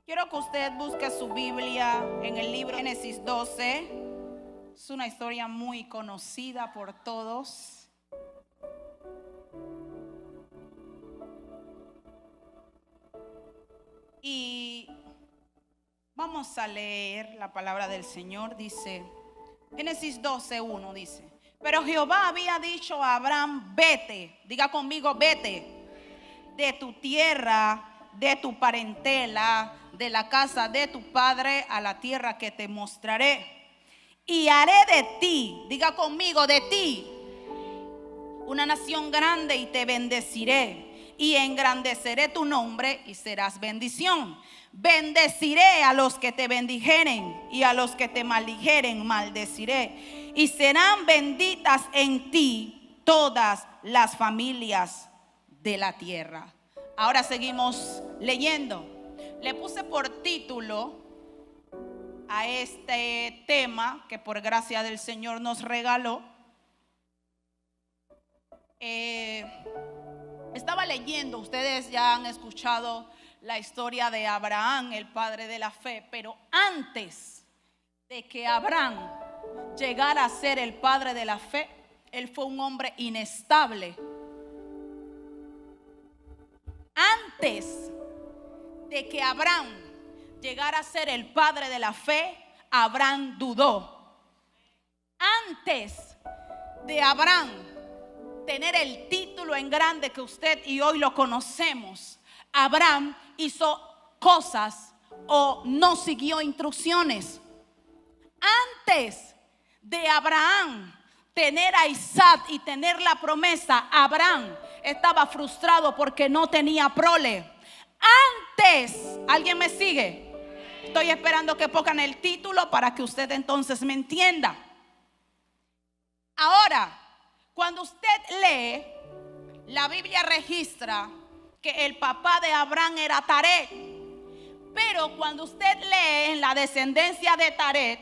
Quiero que usted busque su Biblia en el libro Génesis 12. Es una historia muy conocida por todos. Y vamos a leer la palabra del Señor. Dice, Génesis 12:1 dice: pero Jehová había dicho a Abraham: vete, diga conmigo, vete, de tu tierra, de tu parentela, de la casa de tu padre, a la tierra que te mostraré. Y haré de ti, diga conmigo, de ti, una nación grande, y te bendeciré, y engrandeceré tu nombre, y serás bendición. Bendeciré a los que te bendijeren, y a los que te maldijeren maldeciré. Y serán benditas en ti todas las familias de la tierra. Ahora seguimos leyendo. Le puse por título a este tema que por gracia del Señor nos regaló. Estaba leyendo, ustedes ya han escuchado la historia de Abraham, el padre de la fe, pero antes de que Abraham llegara a ser el padre de la fe, él fue un hombre inestable. Antes de que Abraham llegara a ser el padre de la fe, Abraham dudó. Antes de Abraham tener el título en grande que usted y hoy lo conocemos, Abraham hizo cosas o no siguió instrucciones. Antes de Abraham tener a Isaac y tener la promesa, Abraham estaba frustrado porque no tenía prole. Antes, ¿alguien me sigue? Estoy esperando que pongan el título para que usted entonces me entienda. Ahora, cuando usted lee, la Biblia registra que el papá de Abraham era Taret. Pero cuando usted lee en la descendencia de Taret,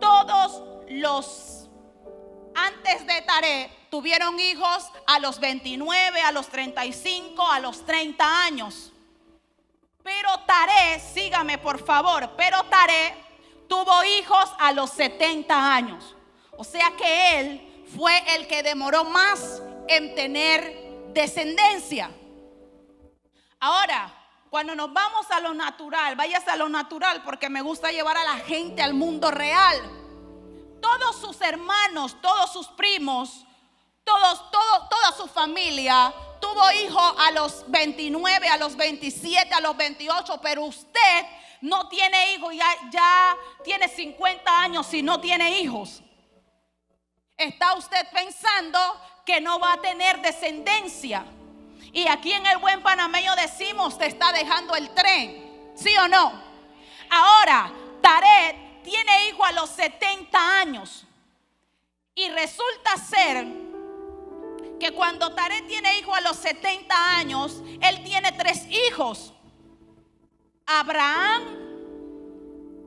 todos los antes de Taret tuvieron hijos a los 29, a los 35, a los 30 años. Pero Taret, sígame por favor, pero Taret tuvo hijos a los 70 años. O sea que él fue el que demoró más en tener descendencia. Ahora, cuando nos vamos a lo natural, váyase a lo natural porque me gusta llevar a la gente al mundo real. Todos sus hermanos, todos sus primos, toda su familia tuvo hijos a los 29, a los 27, a los 28, pero usted no tiene hijos, ya tiene 50 años y no tiene hijos. Está usted pensando que no va a tener descendencia. Y aquí en el buen panameño decimos: te está dejando el tren, ¿sí o no? Ahora, Taret tiene hijo a los 70 años. Y resulta ser que cuando Taret tiene hijo a los 70 años, él tiene 3 hijos: Abraham,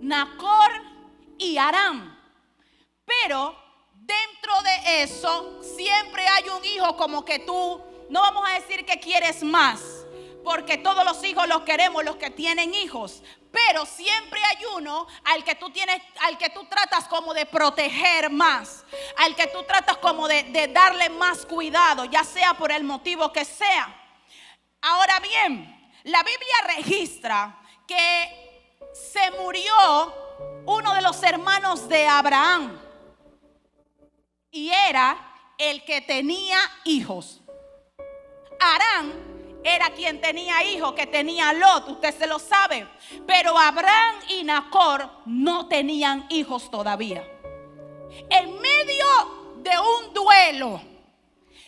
Nacor y Aram. Pero dentro de eso siempre hay un hijo como que tú, no vamos a decir que quieres más, porque todos los hijos los queremos, los que tienen hijos. Pero siempre hay uno al que tú tratas como de proteger más, al que tú tratas como de darle más cuidado, ya sea por el motivo que sea. Ahora bien, la Biblia registra que se murió uno de los hermanos de Abraham y era el que tenía hijos. Aram era quien tenía hijos, que tenía Lot, usted se lo sabe. Pero Abraham y Nacor no tenían hijos todavía. En medio de un duelo,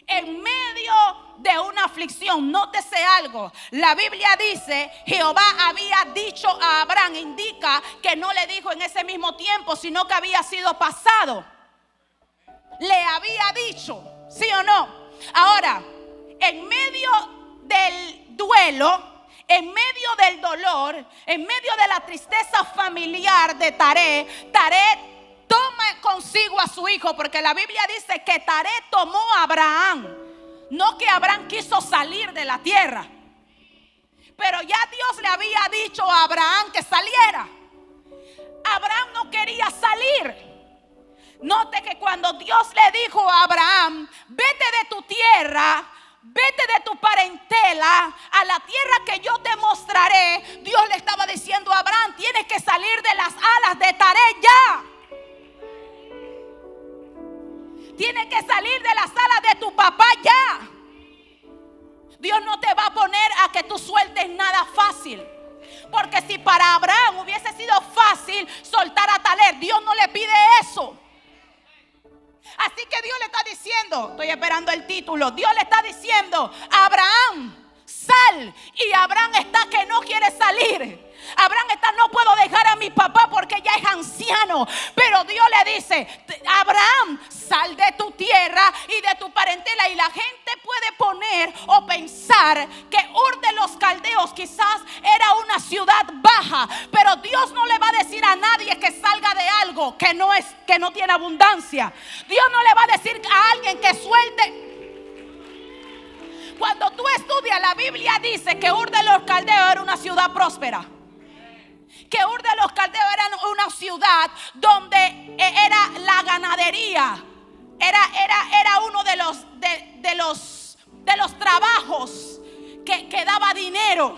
en medio de una aflicción, nótese algo. La Biblia dice: Jehová había dicho a Abraham. Indica que no le dijo en ese mismo tiempo, sino que había sido pasado. Le había dicho, ¿sí o no? Ahora, en medio del duelo, en medio del dolor, en medio de la tristeza familiar de Taret, Taret toma consigo a su hijo, porque la Biblia dice que Taret tomó a Abraham, no que Abraham quiso salir de la tierra. pero ya Dios le había dicho a Abraham que saliera. Abraham no quería salir. Note que cuando Dios le dijo a Abraham, vete de tu tierra, vete de tu parentela a la tierra que yo te mostraré, Dios le estaba diciendo a Abraham, tienes que salir de las alas de Taré ya. Tienes que salir de las alas de tu papá ya. Dios no te va a poner a que tú sueltes nada fácil. Porque si para Abraham hubiese sido fácil soltar a Taler, Dios no le pide eso. Así que Dios le está diciendo, estoy esperando el título, Dios le está diciendo, Abraham, sal. Y Abraham está que no quiere salir. Abraham está, no puedo dejar a mi papá porque ya es anciano. Pero Dios le dice, Abraham, sal de tu tierra y de tu parentela. Y la gente puede poner o pensar que Ur de los Caldeos quizás era una ciudad baja, pero Dios no le va a decir a nadie que salga de algo que no tiene abundancia. Dios no le va a decir a alguien que suelte. Cuando tú estudias, la Biblia dice que Ur de los Caldeos era una ciudad próspera. Que Ur de los Caldeos era una ciudad donde era la ganadería. Era uno de los trabajos que daba dinero.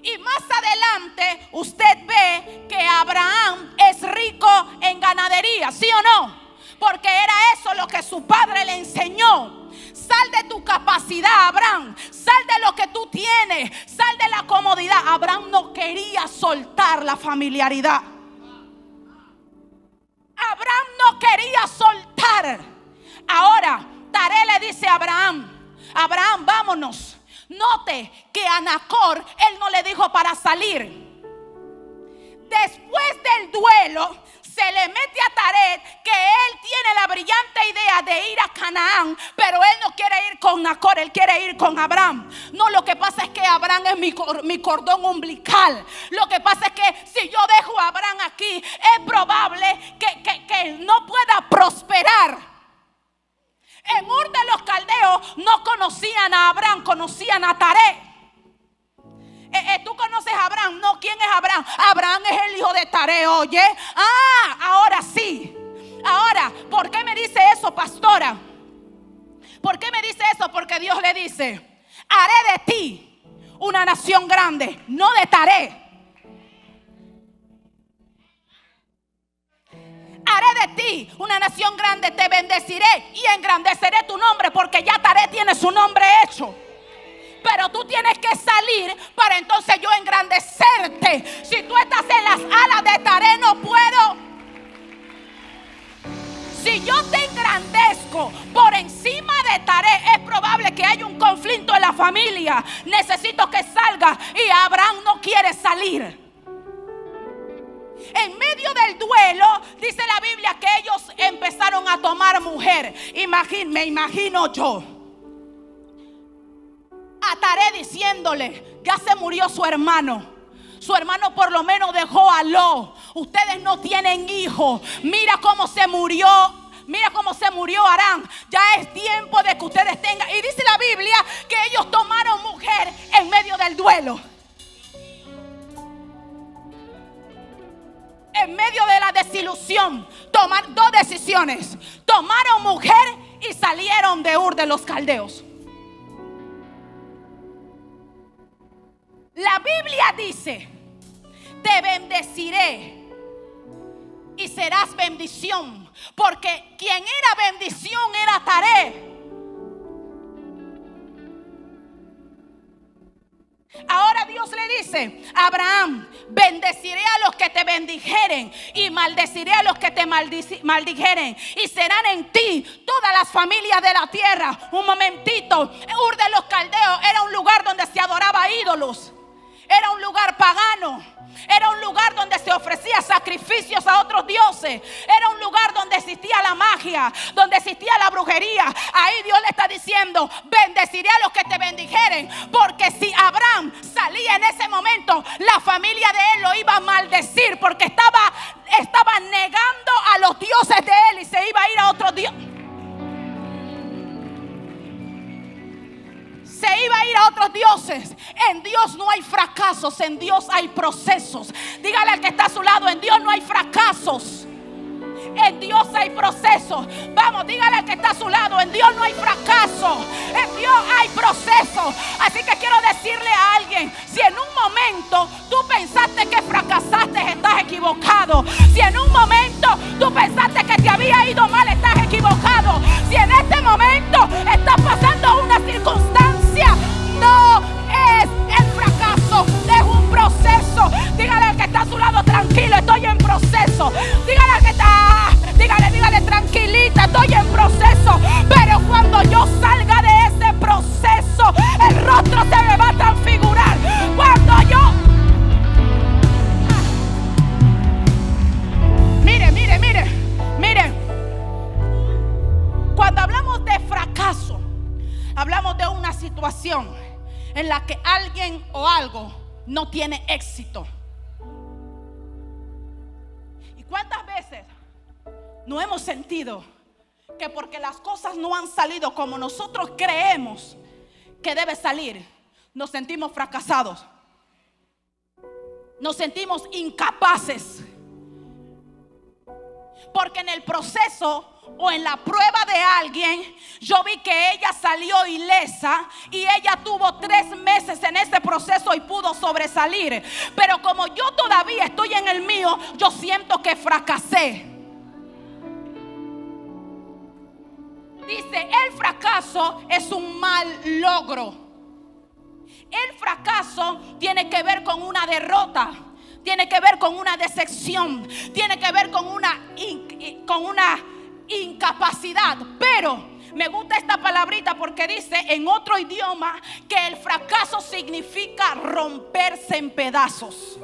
Y más adelante usted ve que Abraham es rico en ganadería, ¿sí o no? Porque era eso lo que su padre le enseñó. Sal de tu capacidad, Abraham. Sal de lo que tú tienes. Sal de la comodidad. Abraham no quería soltar la familiaridad. Abraham no quería soltar. Ahora, Taré le dice a Abraham, Abraham, vámonos. Note que a Nacor él no le dijo para salir. Después del duelo, se le mete a Taré que él tiene la brillante idea de ir a Canaán, pero él no quiere ir con Nacor, él quiere ir con Abraham. No, lo que pasa es que Abraham es mi cordón umbilical. Lo que pasa es que si yo dejo a Abraham aquí, es probable que no pueda prosperar. En Ur de los Caldeos no conocían a Abraham, conocían a Taré. ¿Tú conoces a Abraham? No, ¿quién es Abraham? Abraham es el hijo de Taré, oye. Ahora sí. Ahora, ¿por qué me dice eso, pastora? ¿Por qué me dice eso? Porque Dios le dice, haré de ti una nación grande, no de Taré. Haré de ti una nación grande, te bendeciré y engrandeceré tu nombre, porque ya Taré tiene su nombre hecho. Pero tú tienes que salir para entonces yo engrandecerte. Si tú estás en las alas de Taré, no puedo. Si yo te engrandezco por encima de Taré, es probable que haya un conflicto en la familia. Necesito que salga y Abraham no quiere salir. En medio del duelo, dice la Biblia que ellos empezaron a tomar mujer. Me imagino yo a Taré diciéndole, ya se murió su hermano. Su hermano por lo menos dejó a Lot. Ustedes no tienen hijos. Mira cómo se murió. Mira cómo se murió Aram. Ya es tiempo de que ustedes tengan. Y dice la Biblia que ellos tomaron mujer en medio del duelo. En medio de la desilusión, tomaron dos decisiones. Tomaron mujer y salieron de Ur de los Caldeos. La Biblia dice, te bendeciré y serás bendición. Porque quien era bendición era Taré. Ahora Dios le dice a Abraham, bendeciré a los que te bendijeren y maldeciré a los que te maldijeren, y serán en ti todas las familias de la tierra. Un momentito, Ur de los Caldeos era un lugar donde se adoraba ídolos. Era un lugar pagano. Era un lugar donde se ofrecía sacrificios a otros dioses. Era un lugar donde existía la magia, donde existía la brujería. Ahí Dios le está diciendo, bendeciré a los que te bendijeren. Porque si Abraham salía en ese momento, la familia de él lo iba a maldecir, porque estaba negando a los dioses de él y se iba a ir a otro dios. se iba a ir a otros dioses. En Dios no hay fracasos, en Dios hay procesos. Dígale al que está a su lado: en Dios no hay fracasos, en Dios hay procesos. Vamos, dígale al que está a su lado: en Dios no hay fracaso, en Dios hay procesos. Así que quiero decirle a alguien: si en un momento tú pensaste que fracasaste, estás equivocado. Si en un momento tú pensaste que te había ido mal, estás equivocado. Si en este momento estás pasando una circunstancia, no es el fracaso, es un proceso. Dígale al que está a su lado: tranquilo, estoy en proceso. Dígale al que está, dígale, tranquilita, estoy en proceso. Pero cuando yo salga de ese proceso, el rostro se me va a transfigurar. Cuando yo... Mire. Cuando hablamos de fracaso, hablamos de una situación en la que alguien o algo no tiene éxito. ¿Y cuántas veces no hemos sentido que porque las cosas no han salido como nosotros creemos que debe salir, nos sentimos fracasados? Nos sentimos incapaces. Porque en el proceso o en la prueba de alguien, yo vi que ella salió ilesa y ella tuvo 3 meses en ese proceso y pudo sobresalir. Pero como yo todavía estoy en el mío, yo siento que fracasé. Dice: el fracaso es un mal logro. El fracaso tiene que ver con una derrota, tiene que ver con una decepción, tiene que ver con una incapacidad. Pero me gusta esta palabrita porque dice en otro idioma que el fracaso significa romperse en pedazos.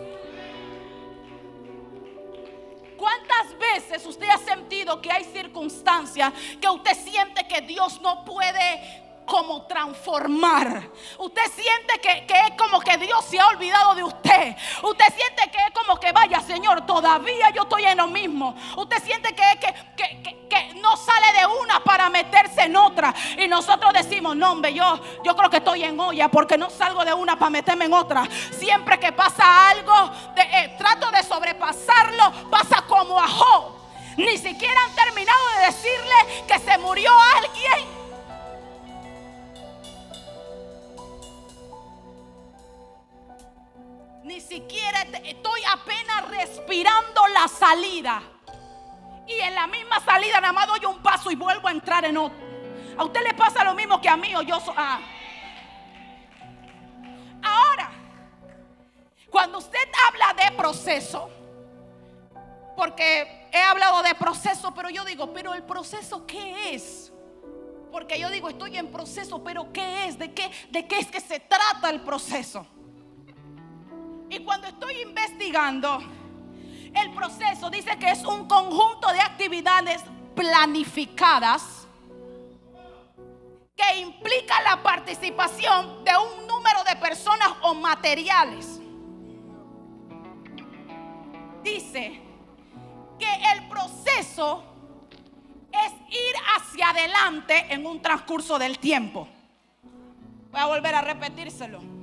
¿Cuántas veces usted ha sentido que hay circunstancias que usted siente que Dios no puede como transformar? Usted siente que es como que Dios se ha olvidado de usted. Usted siente que es como que, vaya Señor, todavía yo estoy en lo mismo. Usted siente que no sale de una para meterse en otra. Y nosotros decimos: no, hombre, yo creo que estoy en olla, porque no salgo de una para meterme en otra. Siempre que pasa algo, trato de sobrepasarlo. Pasa como a Job. Ni siquiera han terminado de decirle que se murió alguien. Ni siquiera estoy apenas respirando la salida. Y en la misma salida nada más doy un paso y vuelvo a entrar en otro. ¿A usted le pasa lo mismo que a mí? Ahora, cuando usted habla de proceso, porque he hablado de proceso, pero yo digo: ¿pero el proceso qué es? Porque yo digo: estoy en proceso, pero ¿qué es? ¿De qué es que se trata el proceso? Y cuando estoy investigando, el proceso dice que es un conjunto de actividades planificadas que implica la participación de un número de personas o materiales. Dice que el proceso es ir hacia adelante en un transcurso del tiempo. Voy a volver a repetírselo.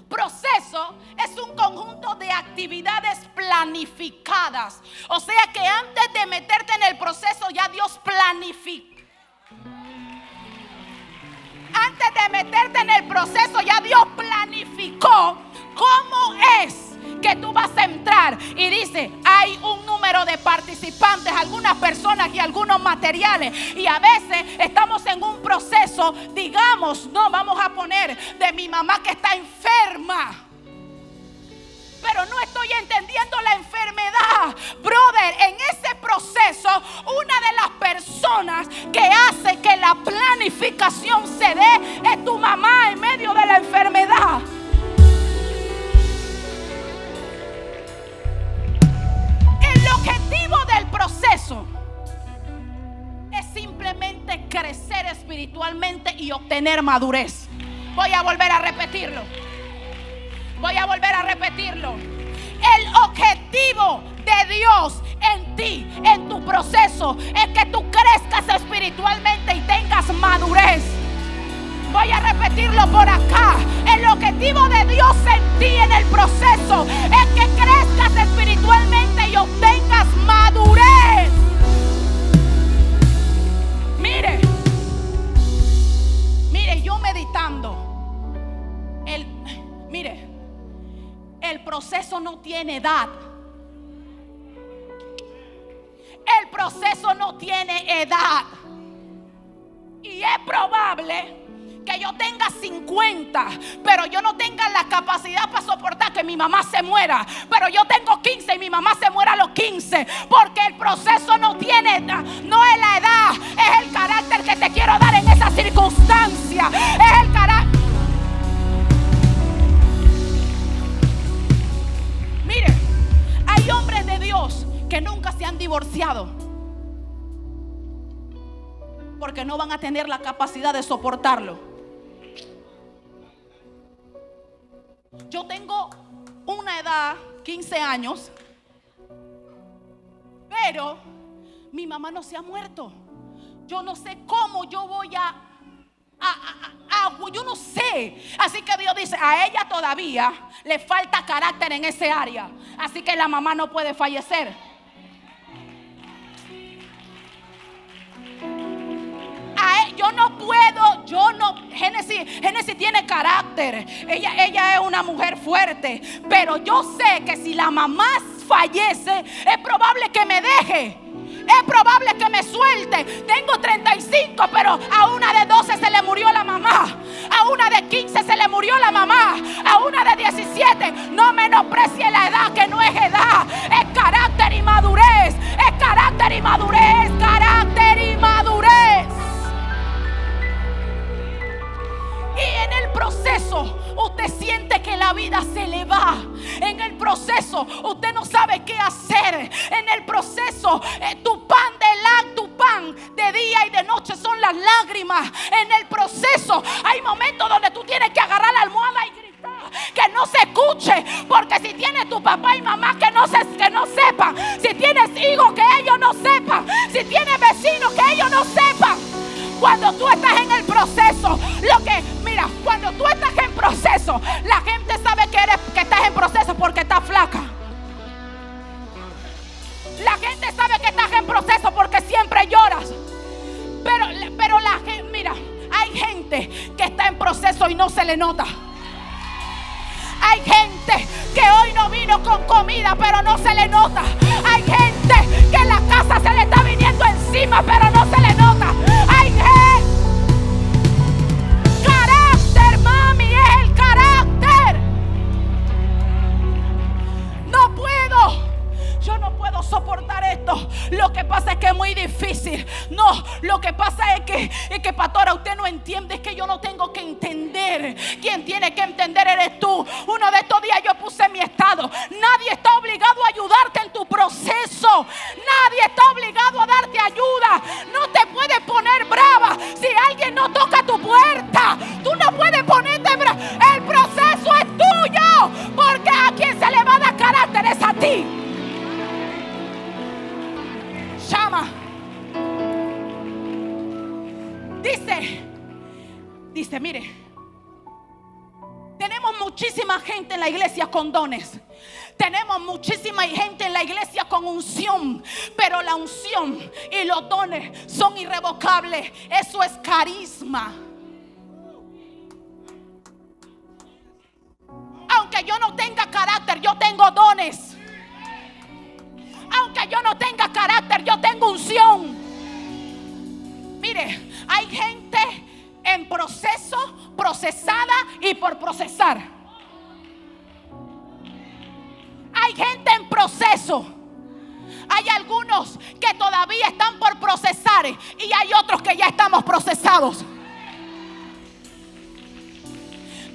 Proceso es un conjunto de actividades planificadas. O sea que antes de meterte en el proceso, ya Dios planificó. Antes de meterte en el proceso, ya Dios planificó cómo es que tú vas a entrar. Y dice: hay un número de participantes, algunas personas y algunos materiales. Y a veces estamos en un proceso, digamos, no, vamos a poner de mi mamá que está enferma, pero no estoy entendiendo la enfermedad. Brother, en ese proceso, una de las personas que hace que la planificación se dé es tu mamá en medio de la enfermedad. El objetivo del proceso es simplemente crecer espiritualmente y obtener madurez. Voy a volver a repetirlo. El objetivo de Dios en ti, en tu proceso, es que tú crezcas espiritualmente y tengas madurez. Voy a repetirlo por acá. El objetivo de Dios en ti en el proceso es que crezcas espiritualmente y obtengas madurez. Mire, yo meditando. El proceso no tiene edad. El proceso no tiene edad. Y es probable que yo tenga 50, pero yo no tenga la capacidad para soportar que mi mamá se muera. Pero yo tengo 15 y mi mamá se muera a los 15. Porque el proceso no tiene edad. No es la edad, es el carácter que te quiero dar en esa circunstancia. Es el carácter. Mire, hay hombres de Dios que nunca se han divorciado porque no van a tener la capacidad de soportarlo. Yo tengo una edad, 15 años, pero mi mamá no se ha muerto. Yo no sé cómo yo voy yo no sé. Así que Dios dice, a ella todavía le falta carácter en ese área. Así que la mamá no puede fallecer. Génesis tiene carácter. Ella es una mujer fuerte. Pero yo sé que si la mamá fallece, es probable que me deje. Es probable que me suelte. Tengo 35, pero a una de 12 se le murió la mamá. A una de 15 se le murió la mamá. A una de 17. No menosprecie la edad, que no es edad. Es carácter y madurez. Es carácter y madurez. Carácter y madurez. Y en el proceso usted siente que la vida se le va. En el proceso usted no sabe qué hacer. En el proceso tu pan de día y de noche son las lágrimas. En el proceso hay momentos donde tú tienes que agarrar la almohada y gritar, que no se escuche. Porque si tienes tu papá y mamá que no sepan, si tienes hijos que ellos no sepan, si tienes vecinos que ellos no sepan. Cuando tú estás en el proceso, cuando tú estás en proceso, la gente sabe que estás en proceso porque estás flaca. La gente sabe que estás en proceso porque siempre lloras. Pero la gente, hay gente que está en proceso y no se le nota. Hay gente que hoy no vino con comida, pero no se le nota. Hay gente que la casa se le está viniendo encima, pero no se le nota. Hay gente. Carácter, mami, es el carácter. Yo no puedo soportar esto. Lo que pasa es que es muy difícil. No, lo que pasa es que pastora, usted no entiende. Es que yo no tengo que entender. Quien tiene que entender eres tú. Uno de estos días yo puse mi estado. Nadie está obligado a ayudarte en tu proceso. Nadie está obligado a darte ayuda. No te puedes poner brava si alguien no toca tu puerta. Tú no puedes ponerte brava. El proceso es tuyo, porque a quien se le va a dar carácter es a ti. Llama. Dice, mire, tenemos muchísima gente en la iglesia con dones. Tenemos muchísima gente en la iglesia con unción. Pero la unción y los dones son irrevocables. Eso es carisma. Aunque yo no tenga carácter, yo tengo dones. Aunque yo no tenga carácter, yo tengo unción. Mire, hay gente en proceso, procesada y por procesar. Hay gente en proceso. Hay algunos que todavía están por procesar y hay otros que ya estamos procesados.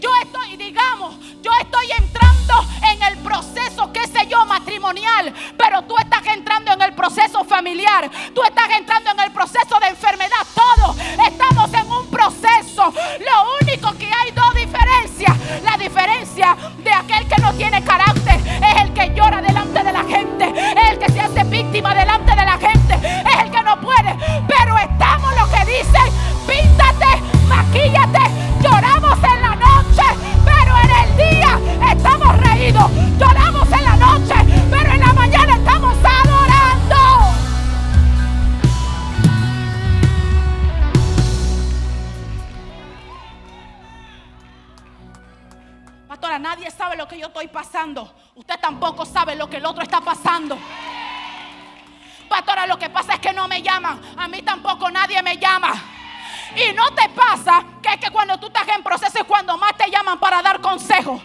Yo estoy entrando en el proceso, qué sé yo, matrimonial, pero tú estás entrando en el proceso familiar, tú estás entrando en el proceso de enfermedad. Todos estamos en un proceso. Lo único que hay dos diferencias. La diferencia de aquel que no tiene carácter es el que llora delante de la gente, es el que se hace víctima delante de la gente, es el que no puede. Pero estamos los que dicen: píntate, maquíllate, lo que el otro está pasando. Pastora, lo que pasa es que no me llaman. A mí tampoco nadie me llama. Y no te pasa que es que cuando tú estás en proceso es cuando más te llaman para dar consejos.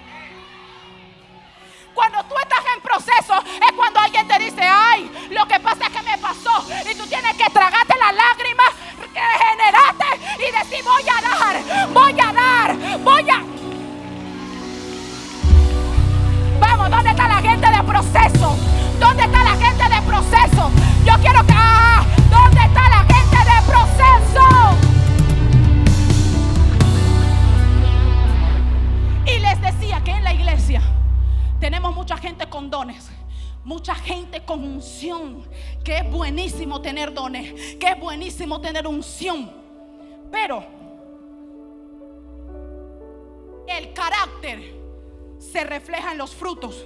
Cuando tú estás en proceso es cuando alguien te dice: ay, lo que pasa es que me pasó. Y tú tienes que tragarte las lágrimas que generaste y decir: voy a dar. Vamos, ¿dónde está la gente de proceso? ¿Dónde está la gente de proceso? Yo quiero que... ¿dónde está la gente de proceso? Y les decía que en la iglesia tenemos mucha gente con dones, mucha gente con unción, que es buenísimo tener dones, que es buenísimo tener unción, pero el carácter se refleja en los frutos.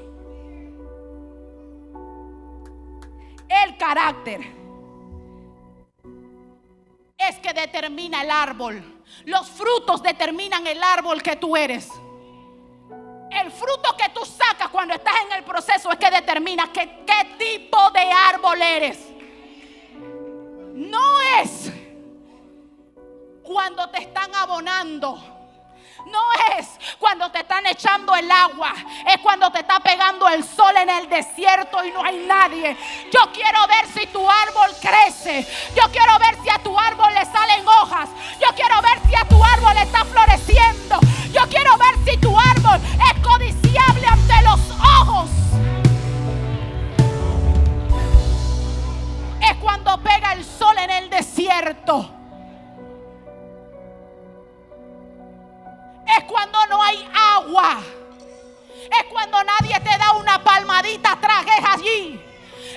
El carácter es que determina el árbol. Los frutos determinan el árbol que tú eres. El fruto que tú sacas cuando estás en el proceso es que determina qué tipo de árbol eres. No es cuando te están abonando. No es cuando te están echando el agua. Es cuando te está pegando el sol en el desierto y no hay nadie. Yo quiero ver si tu árbol crece. Yo quiero ver si a tu árbol le salen hojas. Yo quiero ver si a tu árbol está floreciendo. Yo quiero ver si tu árbol es codiciable ante los ojos. Es cuando pega el sol en el desierto. Es cuando no hay agua. Es cuando nadie te da una palmadita, trajes allí.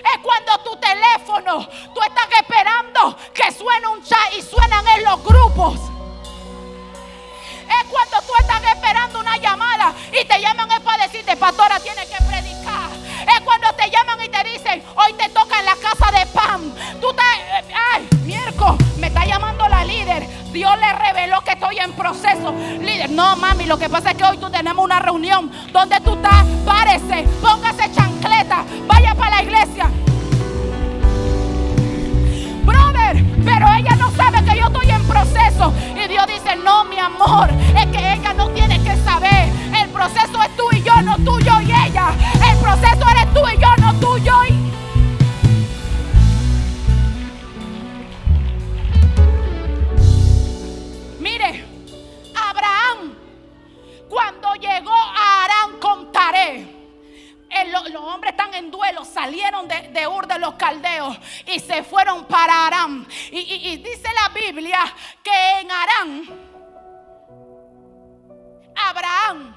Es cuando tu teléfono, tú estás esperando que suene un chat y suenan en los grupos. Es cuando tú estás esperando una llamada y te llaman es para decirte: pastora, tiene que predicar. Es cuando te llaman y te dicen: hoy te toca en la casa de Pam. Tú estás, ay, miércoles, me está llamando la líder. Dios le reveló que estoy en proceso. Líder, no mami, lo que pasa es que hoy tú tenemos una reunión. Donde tú estás, párese, póngase chancleta, vaya para la iglesia. Brother, pero ella no sabe que yo estoy en proceso. Y Dios dice: no, mi amor, es que ella no tiene que saber. El proceso es tú y yo, no tú, yo y ella. El proceso eres tú y yo, no tú, yo y... Mire, Abraham, cuando llegó a Harán con Taré, los hombres están en duelo, salieron de Ur de los Caldeos y se fueron para Harán. Y dice la Biblia que en Harán, Abraham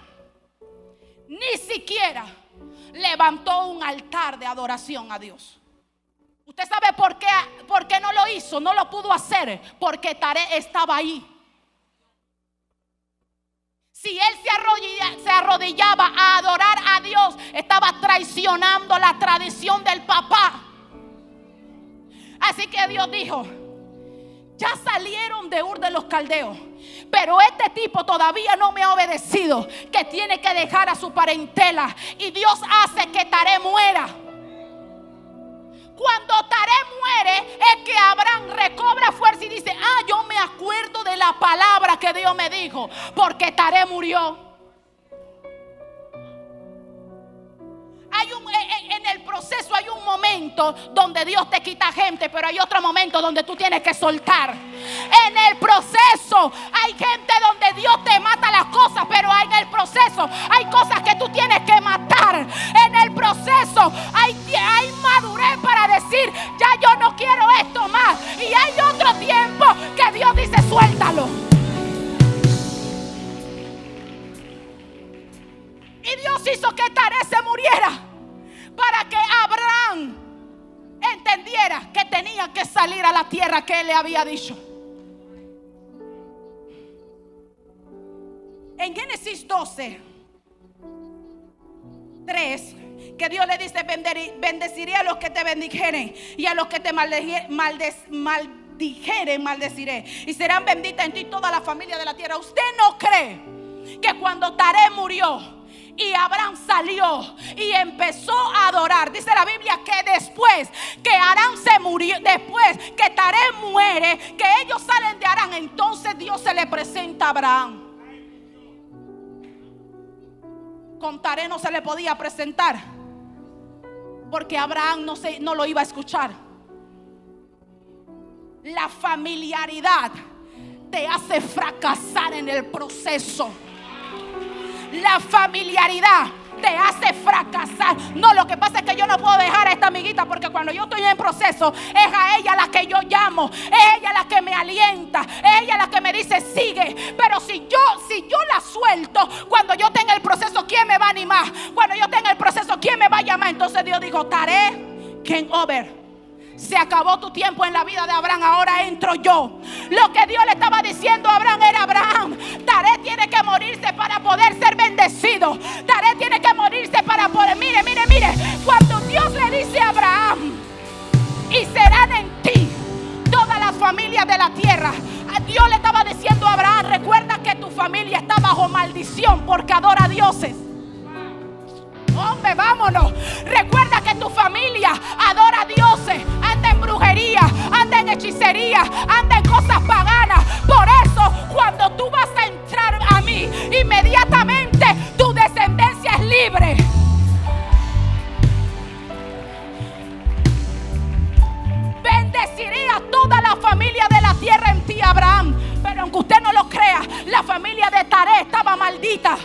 ni siquiera levantó un altar de adoración a Dios. ¿Usted sabe por qué no lo hizo? No lo pudo hacer porque Taré estaba ahí. Si él se arrodillaba a adorar a Dios, estaba traicionando la tradición del papá. Así que Dios dijo: ya salieron de Ur de los Caldeos, pero este tipo todavía no me ha obedecido, que tiene que dejar a su parentela. Y Dios hace que Taré muera. Cuando Taré muere es que Abraham recobra fuerza y dice: yo me acuerdo de la palabra que Dios me dijo, porque Taré murió. En el proceso hay un momento donde Dios te quita gente, pero hay otro momento donde tú tienes que soltar. En el proceso hay gente donde Dios te mata las cosas, pero en el proceso hay cosas que tú tienes que matar. En el proceso hay madurez para decir: ya yo no quiero esto más. Y hay otro tiempo que Dios dice: suéltalo. Y Dios hizo que Taré se muriera para que Abraham entendiera que tenía que salir a la tierra que él le había dicho. En Génesis 12, 3, que Dios le dice: bendeciré a los que te bendijeren, y a los que te maldijeren maldeciré, y serán benditas en ti toda la familia de la tierra. ¿Usted no cree que cuando Taré murió Y Abraham salió y empezó a adorar. Dice la Biblia que después que Aram se murió, después que Taré muere, que ellos salen de Aram, entonces Dios se le presenta a Abraham. Con Taré no se le podía presentar, porque Abraham no lo iba a escuchar. La familiaridad te hace fracasar en el proceso. La familiaridad te hace fracasar. No, lo que pasa es que yo no puedo dejar a esta amiguita, porque cuando yo estoy en proceso es a ella la que yo llamo, es ella la que me alienta, es ella la que me dice sigue. Pero si yo la suelto, cuando yo tenga el proceso, ¿quién me va a animar? Cuando yo tenga el proceso, ¿quién me va a llamar? Entonces Dios dijo: Taré, game over. Se acabó tu tiempo en la vida de Abraham, ahora entro yo. Lo que Dios le estaba diciendo a Abraham era: Abraham, Taré tiene que morirse para poder ser bendecido. Taré tiene que morirse para poder. Mire, cuando Dios le dice a Abraham: y serán en ti todas las familias de la tierra, Dios le estaba diciendo a Abraham: recuerda que tu familia está bajo maldición porque adora a dioses. Hombre, vámonos. Recuerda que tu familia adora a dioses, anda en brujería, anda en hechicería, anda en cosas paganas. Por eso, cuando tú vas a entrar a mí, inmediatamente tu descendencia es libre. Bendeciré a toda la familia de la tierra en ti, Abraham. Pero aunque usted no lo crea, la familia de Taré estaba maldita.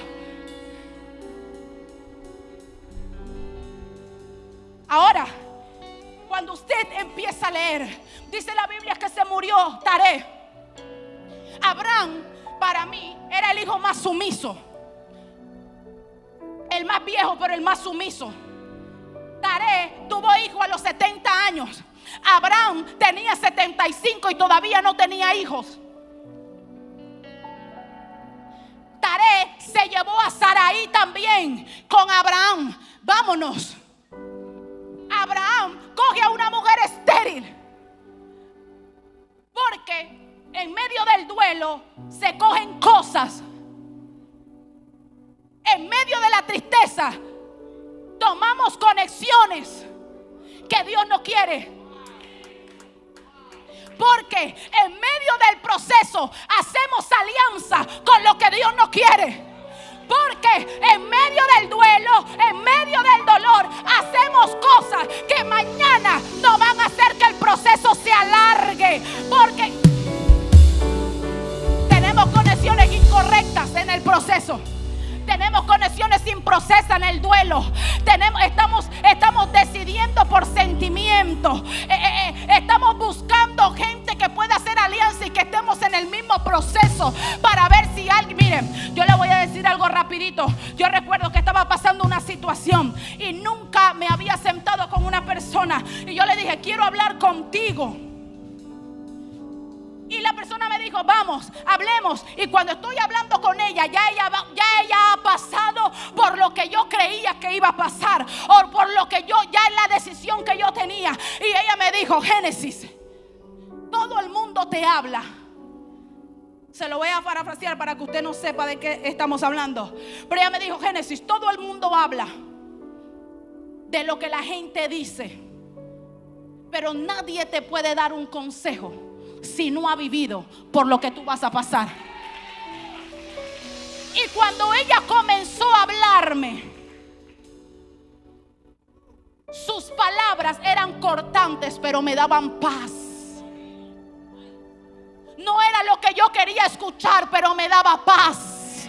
Ahora, cuando usted empieza a leer, dice la Biblia que se murió Taré. Abraham, para mí, era el hijo más sumiso, el más viejo, pero el más sumiso. Taré tuvo hijo a los 70 años. Abraham tenía 75 y todavía no tenía hijos. Taré se llevó a Sarai también con Abraham. Vámonos. Abraham coge a una mujer estéril, porque en medio del duelo se cogen cosas. En medio de la tristeza tomamos conexiones que Dios no quiere, porque en medio del proceso hacemos alianza con lo que Dios no quiere. Porque en medio del duelo, en medio del dolor, hacemos cosas que mañana no van a hacer que el proceso se alargue. Porque tenemos conexiones incorrectas en el proceso. Tenemos conexiones sin proceso en el duelo. Estamos decidiendo por sentimiento. Estamos buscando gente que pueda hacer alianza y que estemos en el mismo proceso para ver si alguien... Miren, yo le voy a decir algo rapidito. Yo recuerdo que estaba pasando una situación y nunca me había sentado con una persona. Y yo le dije: quiero hablar contigo. Y la persona me dijo: vamos, hablemos. Y cuando estoy hablando con ella, ya ella ha pasado por lo que yo creía que iba a pasar, o por lo que ya es la decisión que yo tenía. Y ella me dijo: Génesis, todo el mundo te habla. Se lo voy a parafrasear para que usted no sepa de qué estamos hablando. Pero ella me dijo: Génesis, todo el mundo habla de lo que la gente dice, pero nadie te puede dar un consejo si no ha vivido por lo que tú vas a pasar. Y cuando ella comenzó a hablarme, sus palabras eran cortantes, pero me daban paz. No era lo que yo quería escuchar, pero me daba paz.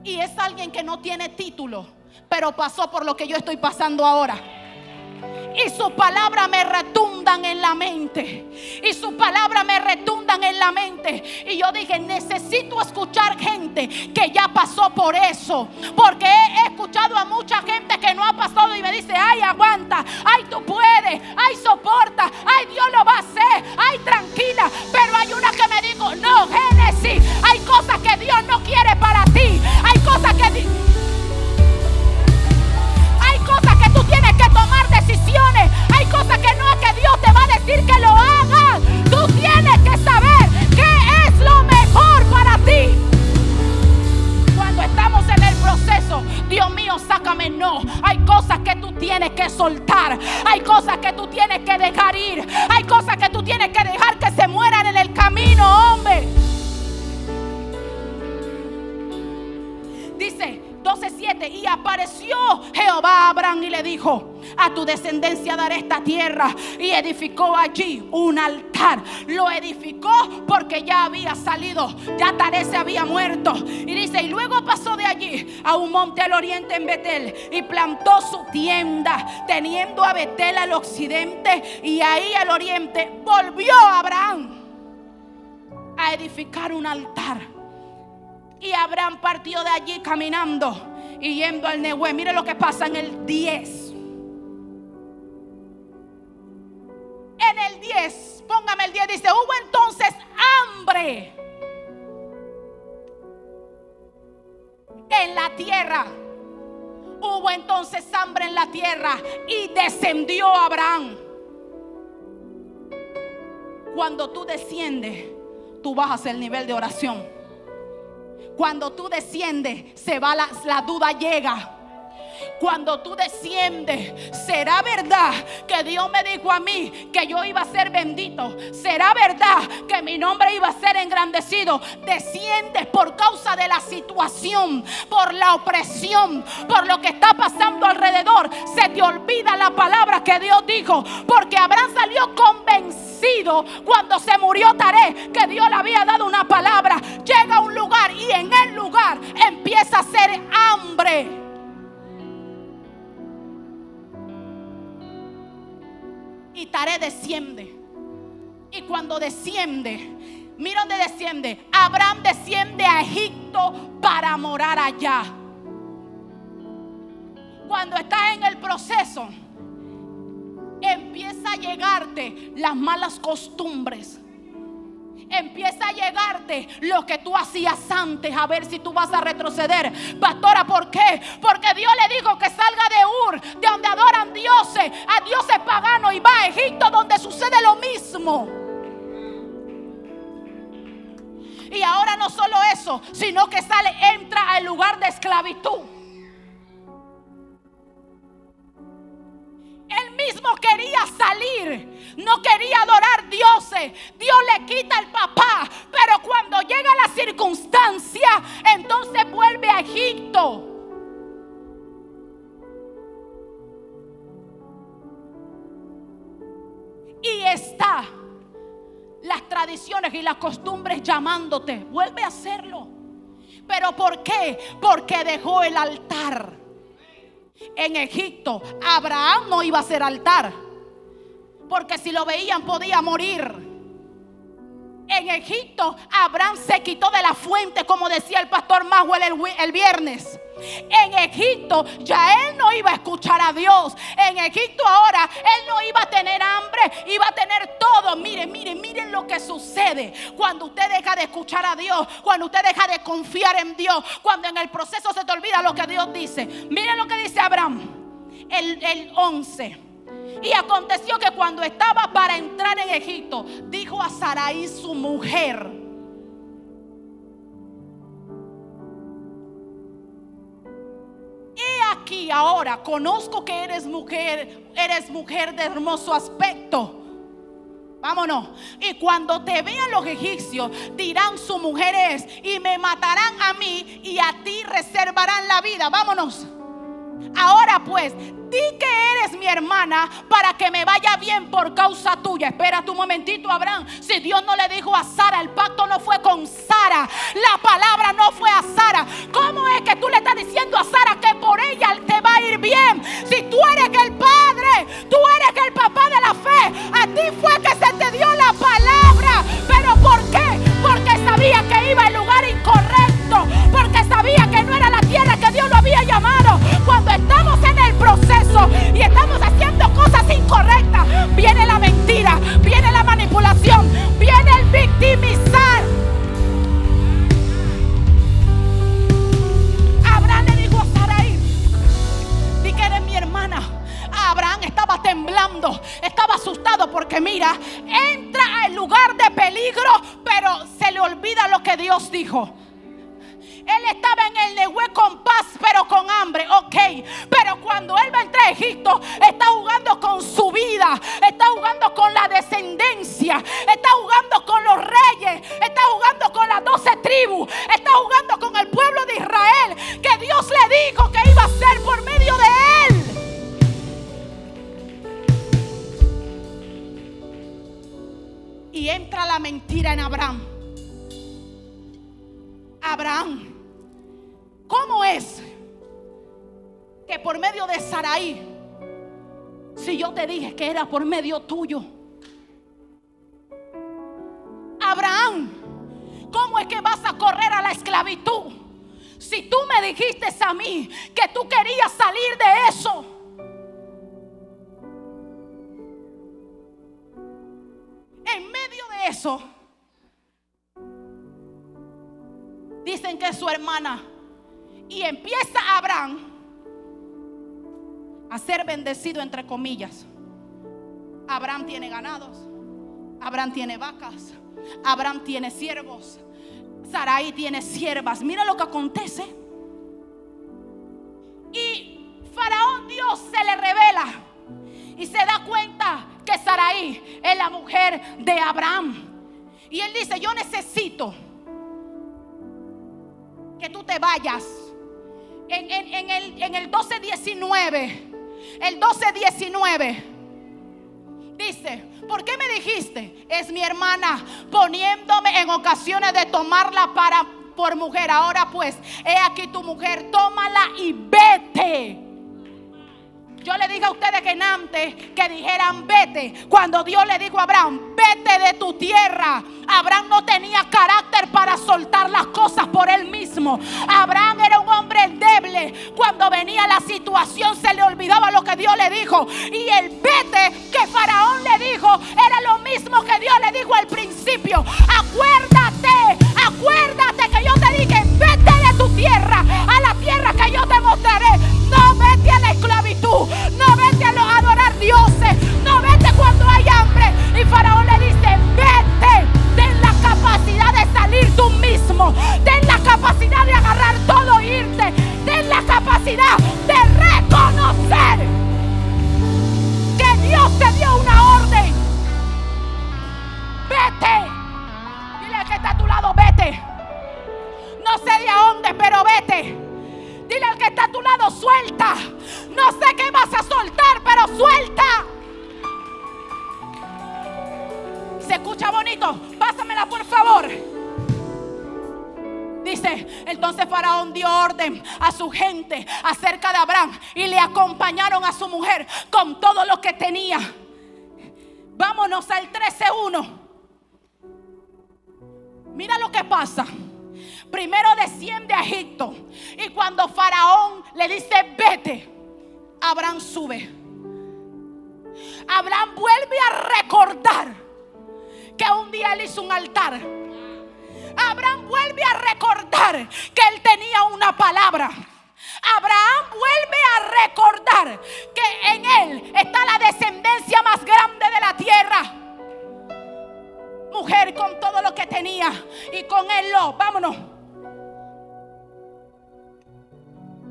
Y es alguien que no tiene título, pero pasó por lo que yo estoy pasando ahora. Y sus palabras me retumban en la mente. Y sus palabras me retumban en la mente. Y yo dije: necesito escuchar gente que ya pasó por eso. Porque he escuchado a mucha gente que no ha pasado y me dice: ay, aguanta, ay, tú puedes, ay, soporta, ay, Dios lo va a hacer, ay, tranquila. Pero hay una que me dijo: no, Génesis, hay cosas que Dios no quiere para ti. Hay cosas que tú tienes que tomar decisiones. Hay cosas que no es que Dios te va a decir que lo hagas. Tú tienes que saber qué es lo mejor para ti. Cuando estás Hay cosas que tú tienes que soltar. Hay cosas que tú tienes que dejar ir. Hay cosas que tú tienes que dejar que se mueran en el camino, hombre. Dice 12:7, y apareció Jehová a Abraham y le dijo: a tu descendencia daré esta tierra. Y edificó allí un altar. Lo edificó porque ya había salido, ya Taré se había muerto. Y dice: y luego pasó de allí a un monte al oriente en Betel, y plantó su tienda, teniendo a Betel al occidente y ahí al oriente. Volvió Abraham a edificar un altar. Y Abraham partió de allí caminando y yendo al Nehué. Mire lo que pasa en el 10. En el 10, póngame el 10, dice: hubo entonces hambre en la tierra. Hubo entonces hambre en la tierra y descendió Abraham. Cuando tú desciendes, tú bajas el nivel de oración. Cuando tú desciendes, se va la duda llega. Cuando tú desciendes, ¿será verdad que Dios me dijo a mí que yo iba a ser bendito? ¿Será verdad que mi nombre iba a ser engrandecido? Desciendes por causa de la situación, por la opresión, por lo que está pasando alrededor. Se te olvida la palabra que Dios dijo, porque Abraham salió convencido cuando se murió Taré que Dios le había dado una palabra. Llega a un lugar y en el lugar empieza a hacer hambre. Y Taré desciende. Y cuando desciende, mira dónde desciende. Abraham desciende a Egipto para morar allá. Cuando estás en el proceso, empieza a llegarte las malas costumbres. Empieza a llegarte lo que tú hacías antes, a ver si tú vas a retroceder. Pastora, ¿por qué? Porque Dios le dijo que salga de Ur, de donde adoran dioses, a dioses paganos, y va a Egipto, donde sucede lo mismo. Y ahora no solo eso, sino que entra al lugar de esclavitud. Él mismo quería salir, no quería adorar dioses. Dios le quita el papá, pero cuando llega la circunstancia, entonces vuelve a Egipto. Y está las tradiciones y las costumbres llamándote: vuelve a hacerlo. ¿Pero por qué? Porque dejó el altar. En Egipto Abraham no iba a hacer altar, porque si lo veían podía morir. En Egipto Abraham se quitó de la fuente, como decía el pastor Maxwell el viernes. En Egipto ya él no iba a escuchar a Dios. En Egipto ahora él no iba a tener hambre, iba a tener todo. Miren lo que sucede cuando usted deja de escuchar a Dios, cuando usted deja de confiar en Dios, cuando en el proceso se te olvida lo que Dios dice. Miren lo que dice Abraham, el 11. Y aconteció que cuando estaba para entrar en Egipto, dijo a Sarai su mujer: he aquí ahora, conozco que eres mujer de hermoso aspecto. Vámonos. Y cuando te vean los egipcios, dirán: su mujer es, y me matarán a mí, y a ti reservarán la vida. Vámonos. Ahora pues, di que eres mi hermana, para que me vaya bien por causa tuya. Espérate un momentito, Abraham. Si Dios no le dijo a Sara, el pacto no fue con Sara, la palabra no fue a Sara, ¿cómo es que tú le estás diciendo a Sara que por ella te va a ir bien? Si tú eres el padre, tú eres el papá de la fe, a ti fue que se te dio la palabra. ¿Pero por qué? Porque sabía que iba al lugar incorrecto, porque sabía que no era la tierra que Dios lo había llamado. Cuando estamos en el proceso y estamos haciendo cosas incorrectas, viene la mentira, viene la manipulación, viene el victimizar. Abraham le dijo a Sarai: di que eres mi hermana. Abraham estaba temblando, estaba asustado, porque mira, entra al lugar de peligro, pero se le olvida lo que Dios dijo. Él estaba en el Nehué con paz, pero con hambre, ok. Pero cuando él va a entrar a Egipto, está jugando con su vida, está jugando con la descendencia, está jugando con los reyes, está jugando con las 12 tribus, está jugando con el pueblo de Israel, que Dios le dijo que iba a hacer por medio de él. Y entra la mentira en Abraham. Abraham, ¿cómo es que por medio de Sarai, si yo te dije que era por medio tuyo? Abraham, ¿cómo es que vas a correr a la esclavitud si tú me dijiste a mí que tú querías salir de eso? En medio de eso, dicen que es su hermana. Y empieza Abraham a ser bendecido, entre comillas. Abraham tiene ganados, Abraham tiene vacas, Abraham tiene siervos, Sarai tiene siervas. Mira lo que acontece. Y Faraón, Dios se le revela y se da cuenta que Sarai es la mujer de Abraham. Y él dice: yo necesito que tú te vayas. En el 12:19, el 12:19 dice: ¿por qué me dijiste? Es mi hermana, poniéndome en ocasiones de tomarla por mujer. Ahora pues, he aquí tu mujer, tómala y vete. Yo le dije a ustedes que antes que dijeran vete, cuando Dios le dijo a Abraham: vete de tu tierra, Abraham no tenía carácter para soltar las cosas por él mismo. Abraham era un hombre endeble. Cuando venía la situación se le olvidaba lo que Dios le dijo. Y el vete que Faraón le dijo era lo mismo que Dios le dijo al principio. Acuérdate que yo te dije: vete de tu tierra a la tierra que yo te mostraré. No vete a la esclavitud, no vete a adorar dioses, no vete cuando hay hambre. Y Faraón le dice: vete. Ten la capacidad de salir tú mismo, ten la capacidad de agarrar todo e irte, ten la capacidad de reconocer que Dios te dio una orden. Vete. Dile al que está a tu lado: vete. No sé de a dónde, pero vete. Dile al que está a tu lado: suelta. No sé qué vas a soltar, pero suelta. ¿Se escucha bonito? Pásamela, por favor. Dice: entonces Faraón dio orden a su gente acerca de Abraham y le acompañaron a su mujer con todo lo que tenía. Vámonos al 13:1. Mira lo que pasa. Primero desciende a Egipto, y cuando Faraón le dice: vete, Abraham sube. Abraham vuelve a recordar que un día él hizo un altar. Abraham vuelve a recordar que él tenía una palabra. Abraham vuelve a recordar que en él está la descendencia más grande de la tierra. Mujer con todo lo que tenía, y con él vámonos.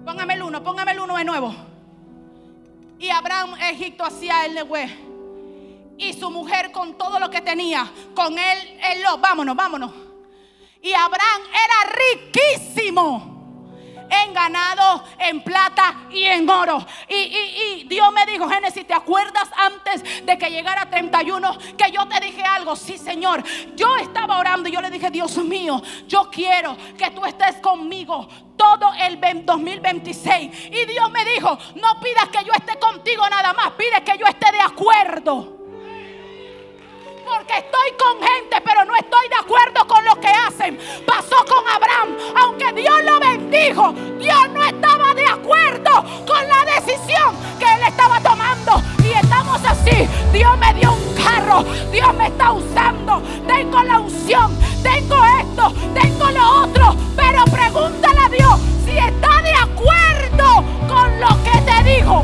Póngame el 1 de nuevo. Y Abraham Egipto hacía el Nehué, y su mujer con todo lo que tenía, con él vámonos. Y Abraham era riquísimo en ganado, en plata y en oro. Y Dios me dijo: Génesis, ¿te acuerdas antes de que llegara 31 que yo te dije algo? Sí, Señor. Yo estaba orando y yo le dije: Dios mío, yo quiero que tú estés conmigo todo el 2026. Y Dios me dijo: no pidas que yo esté contigo nada más, pide que yo esté de acuerdo. Porque estoy con gente, pero no estoy de acuerdo con lo que hacen. Pasó con Abraham. Aunque Dios lo bendijo, Dios no estaba de acuerdo con la decisión que él estaba tomando. Y estamos así. Dios me dio un carro, Dios me está usando, tengo la unción, tengo esto, tengo lo otro. Pero pregúntale a Dios si está de acuerdo con lo que te dijo.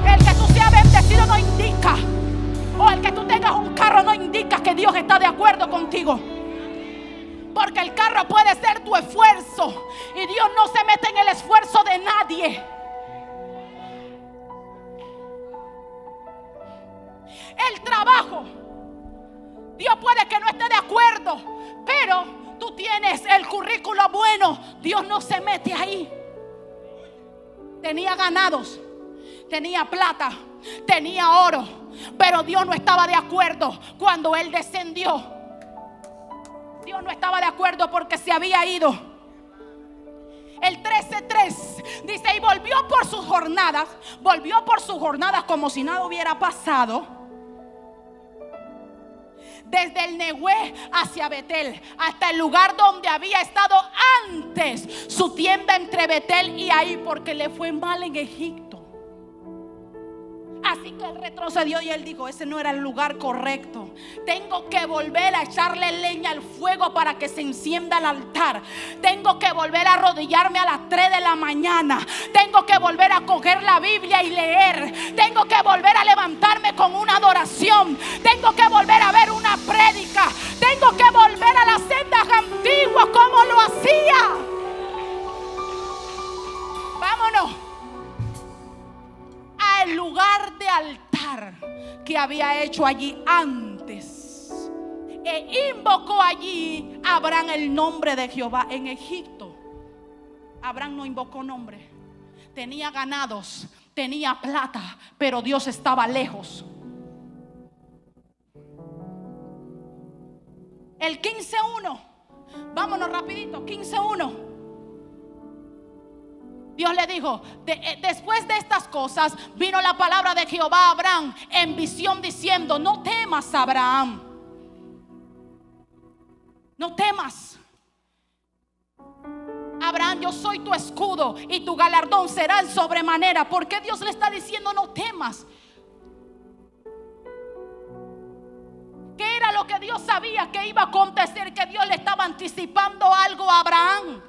El que tú seas bendecido no indica, o el que tú tengas un carro no indica que Dios está de acuerdo contigo. Porque el carro puede esfuerzo. Y Dios no se mete en el esfuerzo de nadie. El trabajo, Dios puede que no esté de acuerdo, pero tú tienes el currículo bueno. Dios no se mete ahí. Tenía ganados, tenía plata, tenía oro, pero Dios no estaba de acuerdo cuando él descendió. Dios no estaba de acuerdo porque se había ido. El 13:3 dice: y volvió por sus jornadas como si nada hubiera pasado. Desde el Nehué hacia Betel, hasta el lugar donde había estado antes su tienda, entre Betel y Ahí, porque le fue mal en Egipto. Así que él retrocedió y él dijo: ese no era el lugar correcto. Tengo que volver a echarle leña al fuego para que se encienda el altar. Tengo que volver a arrodillarme a las 3 de la mañana. Tengo que volver a coger la Biblia y leer. Tengo que volver a levantarme con una adoración. Tengo que volver a ver una prédica. Tengo que volver a las sendas antiguas como lo hacía. Vámonos al lugar de altar que había hecho allí antes, e invocó allí Abraham el nombre de Jehová. En Egipto Abraham no invocó nombre. Tenía ganados, tenía plata, pero Dios estaba lejos. El 15:1, vámonos rapidito. 15:1. Dios le dijo: después de estas cosas vino la palabra de Jehová a Abraham en visión diciendo: no temas, Abraham, no temas. Abraham, yo soy tu escudo y tu galardón será en sobremanera. ¿Por qué Dios le está diciendo no temas? ¿Qué era lo que Dios sabía que iba a acontecer? Que Dios le estaba anticipando algo a Abraham.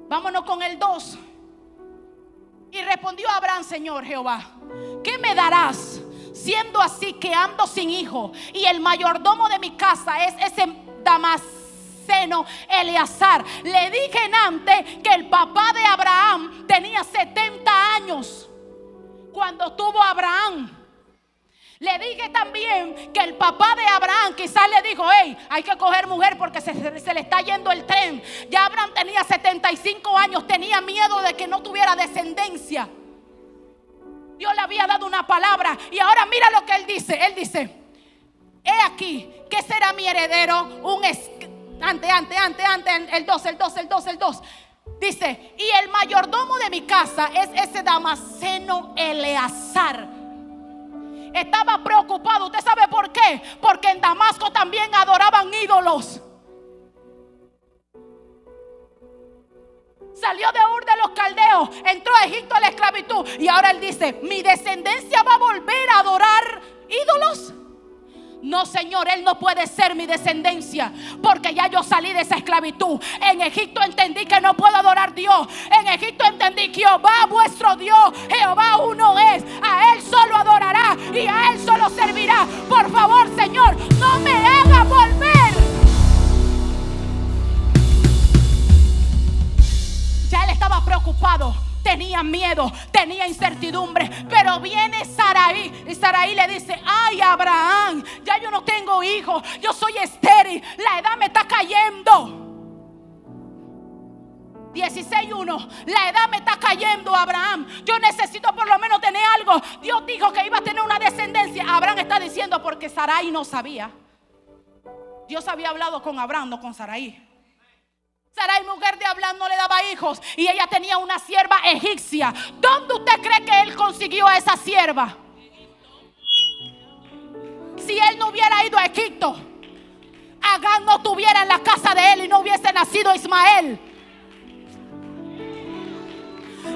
Vámonos con el 2. Y respondió Abraham: Señor Jehová, ¿qué me darás siendo así que ando sin hijo? Y el mayordomo de mi casa es ese Damaseno Eleazar. Le dije antes que el papá de Abraham tenía 70 años cuando tuvo a Abraham. Le dije también que el papá de Abraham quizás le dijo: hey, hay que coger mujer porque se le está yendo el tren. Ya Abraham tenía 75 años, tenía miedo de que no tuviera descendencia. Dios le había dado una palabra y ahora mira lo que él dice. Él dice: he aquí, ¿qué será mi heredero? El 2. Dice: y el mayordomo de mi casa es ese Damaseno Eleazar. Estaba preocupado. ¿Usted sabe por qué? Porque en Damasco también adoraban ídolos. Salió de Ur de los Caldeos, entró a Egipto a la esclavitud, y ahora él dice: ¿mi descendencia va a volver a adorar ídolos? No, Señor, él no puede ser mi descendencia, porque ya yo salí de esa esclavitud. En Egipto entendí que no puedo adorar a Dios. En Egipto entendí que Jehová vuestro Dios, Jehová uno es. A él solo adorará y a él solo servirá. Por favor, Señor, no me haga volver. Ya él estaba preocupado. Tenía miedo, tenía incertidumbre. Pero viene Sarai y Sarai le dice: ay, Abraham, ya yo no tengo hijos, yo soy estéril, la edad me está cayendo. 16:1, la edad me está cayendo, Abraham, yo necesito por lo menos tener algo. Dios dijo que iba a tener una descendencia. Abraham está diciendo, porque Sarai no sabía. Dios había hablado con Abraham, no con Sarai. Sarai, mujer de Abraham, no le daba hijos y ella tenía una sierva egipcia. ¿Dónde usted cree que él consiguió a esa sierva? Si él no hubiera ido a Egipto, Agán no estuviera en la casa de él y no hubiese nacido Ismael.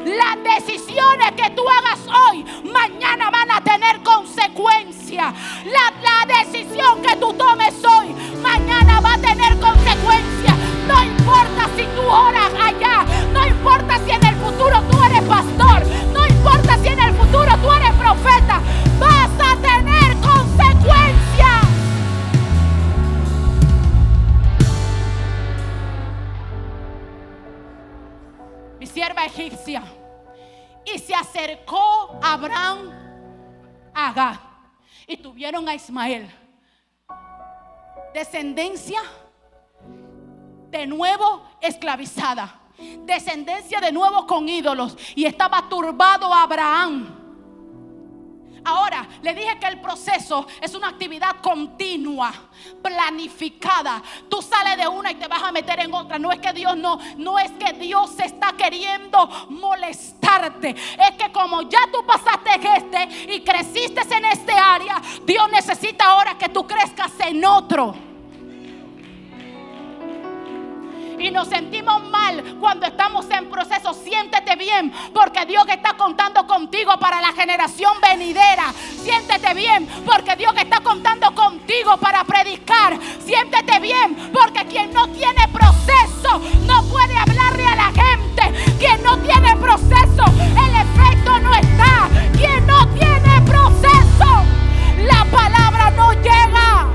Las decisiones que tú hagas hoy, mañana van a tener consecuencias. La decisión que tú tomes hoy, mañana va a tener consecuencias. No importa si tú oras allá, no importa si en el futuro tú eres pastor, no importa si en el futuro tú eres profeta, vas a tener consecuencias. mi sierva egipcia. Y se acercó Abraham a Agar y tuvieron a Ismael. Descendencia de nuevo esclavizada, descendencia de nuevo con ídolos, y estaba turbado Abraham. Ahora, le dije que el proceso es una actividad continua, planificada. Tú sales de una y te vas a meter en otra. No es que Dios no es que Dios se está queriendo molestarte. Es que como ya tú pasaste y creciste en este área, Dios necesita ahora que tú crezcas en otro. Y nos sentimos mal cuando estamos en proceso. Siéntete bien, porque Dios está contando contigo para la generación venidera. Siéntete bien, porque Dios está contando contigo para predicar. Siéntete bien, porque quien no tiene proceso no puede hablarle a la gente. Quien no tiene proceso, el efecto no está. Quien no tiene proceso, la palabra no llega.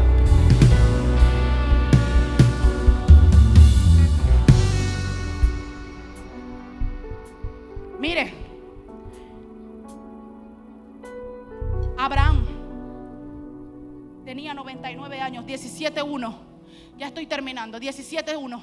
Mire, Abraham tenía 99 años, 17:1. Ya estoy terminando, 17:1.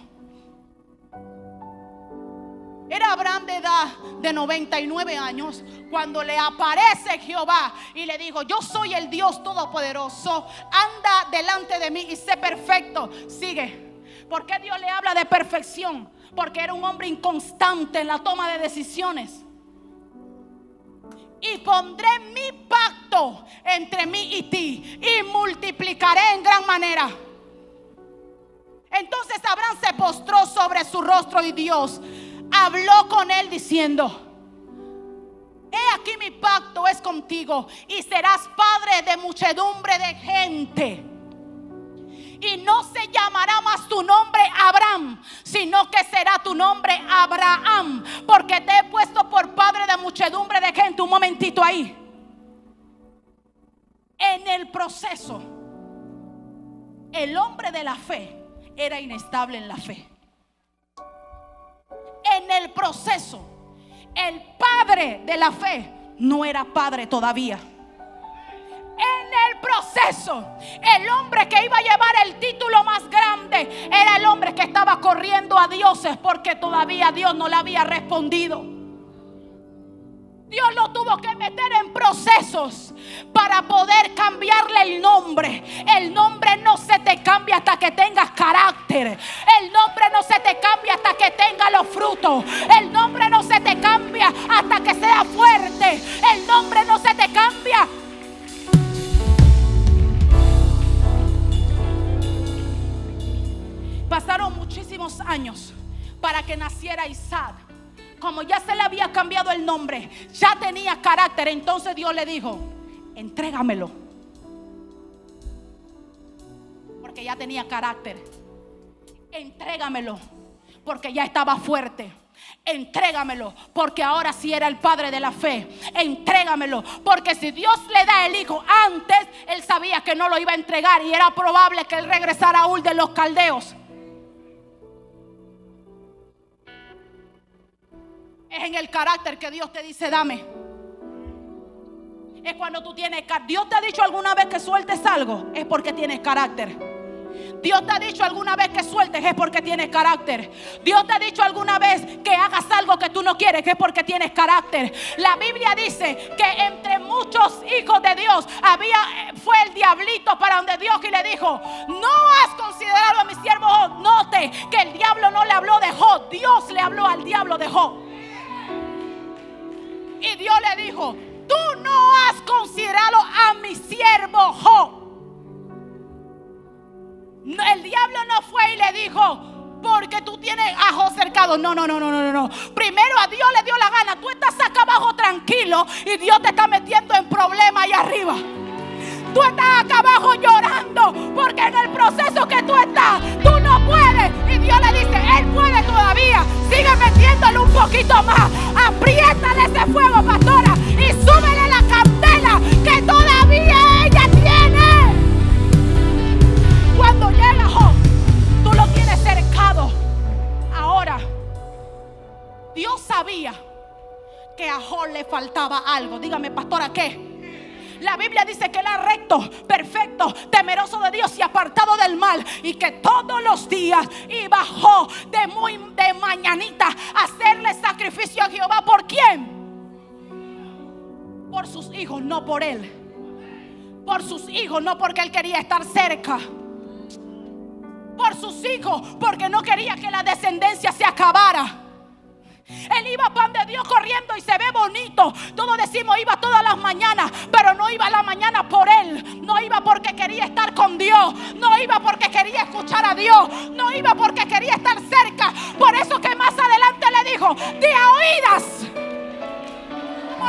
Era Abraham de edad de 99 años cuando le aparece Jehová y le dijo: yo soy el Dios Todopoderoso, anda delante de mí y sé perfecto. Sigue. ¿Por qué Dios le habla de perfección? Porque era un hombre inconstante en la toma de decisiones. Y pondré mi pacto entre mí y ti, y multiplicaré en gran manera. Entonces Abraham se postró sobre su rostro y Dios habló con él diciendo: he aquí mi pacto es contigo, y serás padre de muchedumbre de gente. Y no se llamará más tu nombre Abraham, sino que será tu nombre Abraham, porque te he puesto por padre de muchedumbre de gente. Un momentito ahí. En el proceso, el hombre de la fe era inestable en la fe. En el proceso, el padre de la fe no era padre todavía. En el proceso, el hombre que iba a llevar el título más grande era el hombre que estaba corriendo a dioses, porque todavía Dios no le había respondido. Dios lo tuvo que meter en procesos para poder cambiarle el nombre. El nombre no se te cambia hasta que tengas carácter. El nombre no se te cambia hasta que tenga los frutos. El nombre no se te cambia hasta que sea fuerte. El nombre no se te cambia. Pasaron muchísimos años para que naciera Isaac. Como ya se le había cambiado el nombre, ya tenía carácter. Entonces Dios le dijo: entrégamelo, porque ya tenía carácter. Entrégamelo, porque ya estaba fuerte. Entrégamelo, porque ahora sí era el padre de la fe. Entrégamelo, porque si Dios le da el hijo antes, él sabía que no lo iba a entregar, y era probable que él regresara a Ur de los Caldeos. Es en el carácter que Dios te dice: dame. Es cuando tú tienes carácter. Dios te ha dicho alguna vez que sueltes algo, es porque tienes carácter. Dios te ha dicho alguna vez que sueltes, es porque tienes carácter. Dios te ha dicho alguna vez que hagas algo que tú no quieres, que es porque tienes carácter. La Biblia dice que entre muchos hijos de Dios fue el diablito para donde Dios y le dijo: no has considerado a mi siervo Job. Note que el diablo no le habló de Job, Dios le habló al diablo de Job. Y Dios le dijo: tú no has considerado a mi siervo Job. El diablo no fue y le dijo: porque tú tienes a Job cercado. No. Primero a Dios le dio la gana. Tú estás acá abajo tranquilo y Dios te está metiendo en problemas allá arriba. Tú estás acá abajo llorando porque en el proceso que tú estás, tú no puedes. Y Dios le dice: él puede todavía. Sigue metiéndole un poquito más. Apriétale ese fuego, pastora, y súbele la candela que todavía ella tiene. Cuando llega Job, tú lo tienes cercado. Ahora Dios sabía que a Job le faltaba algo. Dígame, pastora, ¿qué? La Biblia dice que él era recto, perfecto, temeroso de Dios y apartado del mal, y que todos los días iba Job de mañanita a hacerle sacrificio a Jehová. ¿Por quién? Por sus hijos, no por él. Por sus hijos, no porque él quería estar cerca. Por sus hijos, porque no quería que la descendencia se acabara. Él iba a pan de Dios corriendo y se ve bonito. Todos decimos iba todas las mañanas, pero no iba a la mañana por él. No iba porque quería estar con Dios. No iba porque quería escuchar a Dios. No iba porque quería estar cerca. Por eso que más adelante le dijo: de a oídas.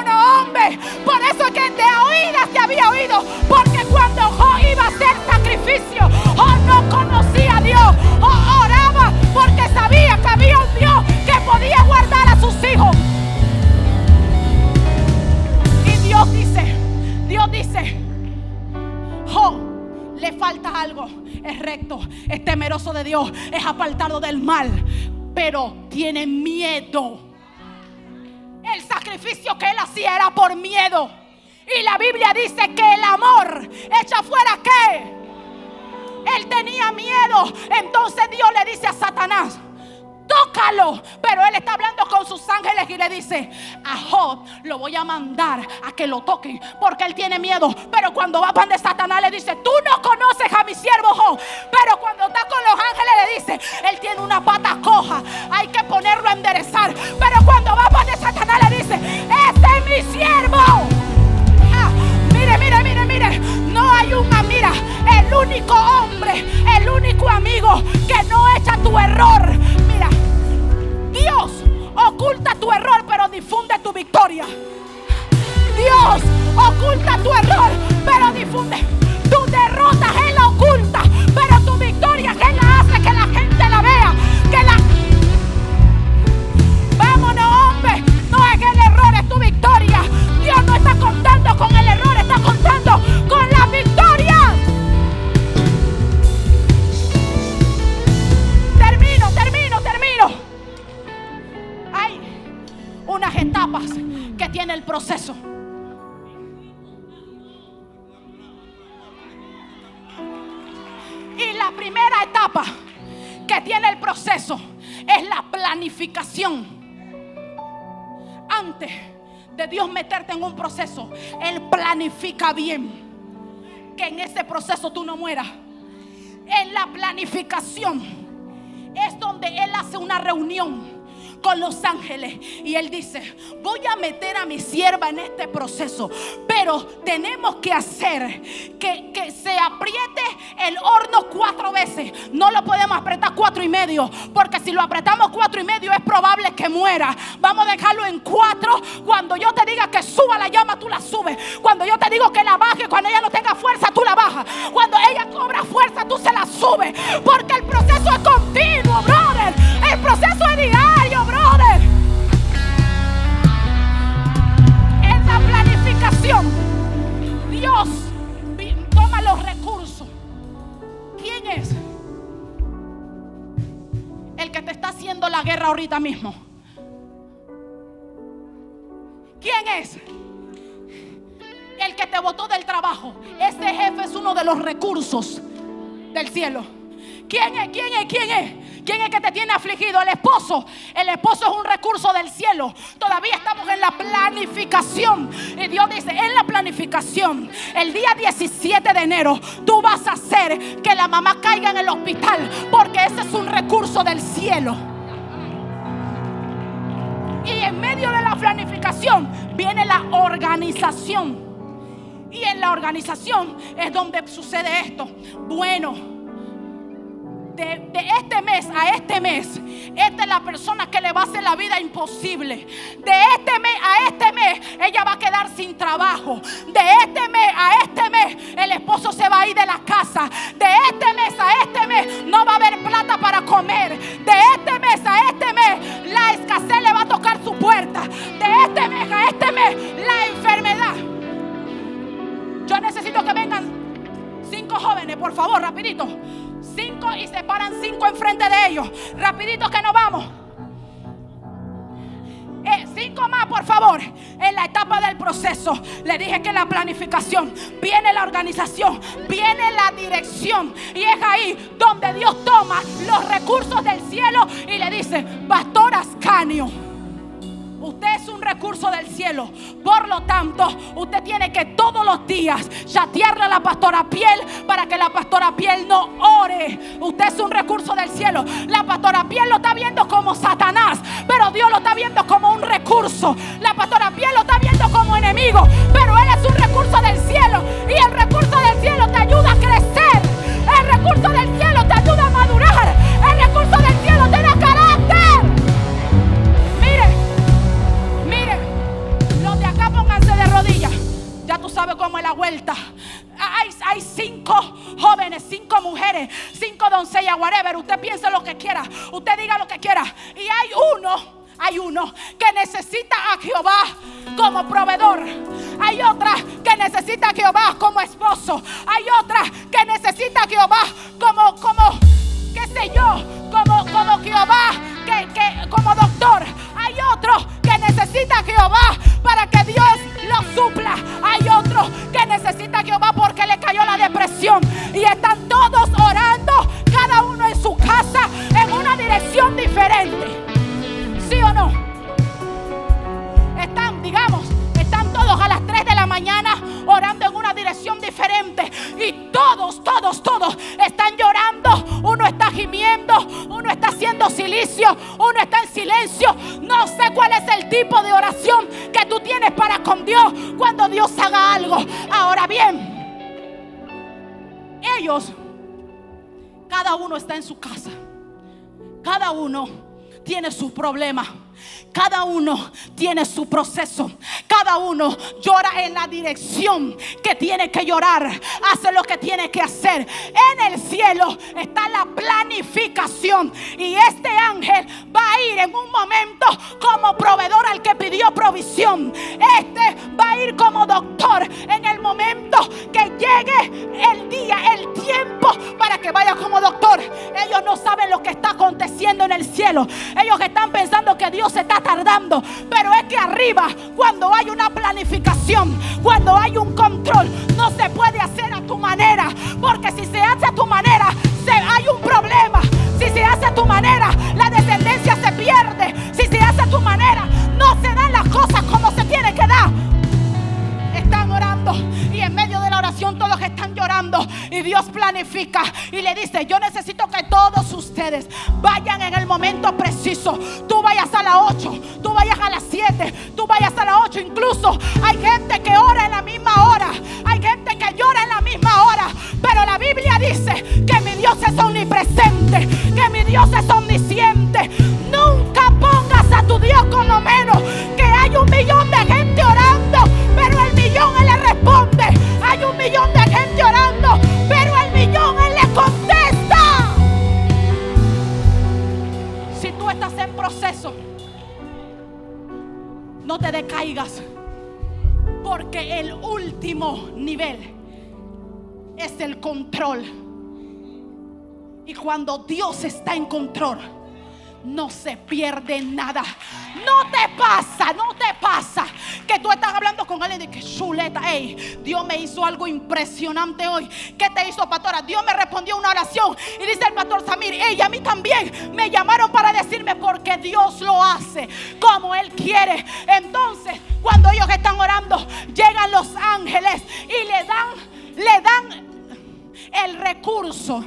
No, hombre, por eso es que de a oídas te había oído. Porque cuando Job iba a hacer sacrificio, Job no conocía a Dios. Job oraba porque sabía que había un Dios que podía guardar a sus hijos. Y Dios dice: Job, le falta algo. Es recto, es temeroso de Dios, es apartado del mal, pero tiene miedo. El sacrificio que él hacía era por miedo. Y la Biblia dice que el amor echa fuera ¿qué? Él tenía miedo. Entonces Dios le dice a Satanás: tócalo. Pero él está hablando con sus ángeles y le dice: a Job lo voy a mandar a que lo toquen, porque él tiene miedo. Pero cuando va pan de Satanás le dice: tú no conoces a mi siervo Job. Pero cuando está con los ángeles le dice: él tiene una pata coja, hay que ponerlo a enderezar. Pero cuando va pan de Satanás le dice: este es mi siervo. Mire, no hay mira, el único hombre, el único amigo que no echa tu error. Mira, Dios oculta tu error, pero difunde tu victoria. Dios oculta tu error, pero difunde tu derrota. Él la oculta, pero tu victoria, Él la hace que la gente la vea. Vámonos, hombre. No es el error, es tu victoria. Dios no está contando con el error, está contando con la victoria. Termino. Hay unas etapas que tiene el proceso. Y la primera etapa que tiene el proceso es la planificación. Antes de Dios meterte en un proceso, Él planifica bien que en ese proceso tú no mueras. En la planificación es donde Él hace una reunión con los ángeles y Él dice: voy a meter a mi sierva en este proceso, pero tenemos que hacer que se apriete el horno 4 veces. No lo podemos apretar 4 y medio, porque si lo apretamos 4 y medio es probable que muera. Vamos a dejarlo en 4. Cuando yo te diga que suba la llama, tú la subes. Cuando yo te digo que la baje, cuando ella no tenga fuerza, tú la bajas. Cuando ella cobra fuerza, tú se la subes, porque el proceso es continuo, brother. El proceso es diario, brother. En la planificación, Dios toma los recursos. ¿Quién es el que te está haciendo la guerra ahorita mismo? ¿Quién es el que te botó del trabajo? Ese jefe es uno de los recursos del cielo. ¿Quién es? ¿Quién es que te tiene afligido? El esposo. El esposo es un recurso del cielo. Todavía estamos en la planificación. Y Dios dice: en la planificación, el día 17 de enero, tú vas a hacer que la mamá caiga en el hospital, porque ese es un recurso del cielo. Y en medio de la planificación viene la organización. Y en la organización es donde sucede esto. Bueno, de este mes a este mes, esta es la persona que le va a hacer la vida imposible. De este mes a este mes, ella va a quedar sin trabajo. De este mes a este mes, el esposo se va a ir de la casa. De este mes a este mes, no va a haber plata para comer. De este mes a este mes, la escasez le va a tocar su puerta. De este mes a este mes, la enfermedad. Yo necesito que vengan 5 jóvenes, por favor, rapidito. 5 y se paran 5 enfrente de ellos. Rapidito que nos vamos. 5 más, por favor. En la etapa del proceso, le dije que la planificación, viene la organización, viene la dirección. Y es ahí donde Dios toma los recursos del cielo y le dice: Pastor Ascanio, usted es un recurso del cielo. Por lo tanto, usted tiene que todos los días chatearle a la pastora Piel para que la pastora Piel no ore. Usted es un recurso del cielo. La pastora Piel lo está viendo como Satanás, pero Dios lo está viendo como un recurso. La pastora Piel lo está viendo como enemigo, pero él es un recurso del cielo. Y el recurso del cielo te ayuda a crecer. El recurso del cielo te ayuda a madurar. El recurso del cielo te da carácter. Pónganse de rodillas. Ya tú sabes cómo es la vuelta. Hay 5 jóvenes, 5 mujeres, 5 doncellas, whatever. Usted piense lo que quiera, usted diga lo que quiera. Y hay uno que necesita a Jehová como proveedor. Hay otra que necesita a Jehová como esposo. Hay otra que necesita a Jehová como qué sé yo, como Jehová, como doctor. Hay otro que necesita a Jehová para que Dios lo supla. Hay otro que necesita a Jehová porque le cayó la depresión. Y están todos orando, cada uno en su casa, en una dirección diferente. ¿Sí o no? Están todos a las 3 de la mañana orando en una dirección diferente. Y todos están llorando. Uno está gimiendo, uno está haciendo silicio, uno está en silencio. No sé cuál es el tipo de oración que tú tienes para con Dios cuando Dios haga algo. Ahora bien, ellos, cada uno está en su casa. Cada uno tiene sus problemas. Cada uno tiene su proceso. Cada uno llora en la dirección que tiene que llorar. Hace lo que tiene que hacer. En el cielo está la planificación. Y este ángel va a ir en un momento como proveedor al que pidió provisión. Este va a ir como doctor en el momento que llegue el día, el tiempo para que vaya como doctor. Ellos no saben lo que está aconteciendo en el cielo. Ellos están pensando que Dios se está tardando, pero es que arriba, cuando hay una planificación, cuando hay un control, no se puede hacer a tu manera, porque si se hace a tu manera, hay un problema. Si se hace a tu manera, la descendencia se pierde. Si se hace a tu manera, no se dan las cosas como se tiene que dar. Están orando y en medio de la oración todos están llorando y Dios planifica y le dice: yo necesito que todos ustedes vayan en el momento preciso. Tú vayas a las 8, tú vayas a las 7, tú vayas a las 8. Incluso hay gente que ora en la misma hora, hay gente que llora en la misma hora, pero la Biblia dice que mi Dios es omnipresente, que mi Dios es omnisciente. Nunca pongas a tu Dios con lo menos. Que hay 1 millón de gente orando, pero el millón Él le responde. Hay 1 millón de gente orando, pero el millón Él le contesta. Si tú estás en proceso, no te decaigas, porque el último nivel es el control. Y cuando Dios está en control, no se pierde nada. No te pasa que tú estás hablando con alguien de que chuleta, hey, Dios me hizo algo impresionante hoy. ¿Qué te hizo, pastora? Dios me respondió una oración. Y dice el pastor Samir: hey, a mí también me llamaron para decirme, porque Dios lo hace como Él quiere. Entonces, cuando ellos están orando, llegan los ángeles y le dan el recurso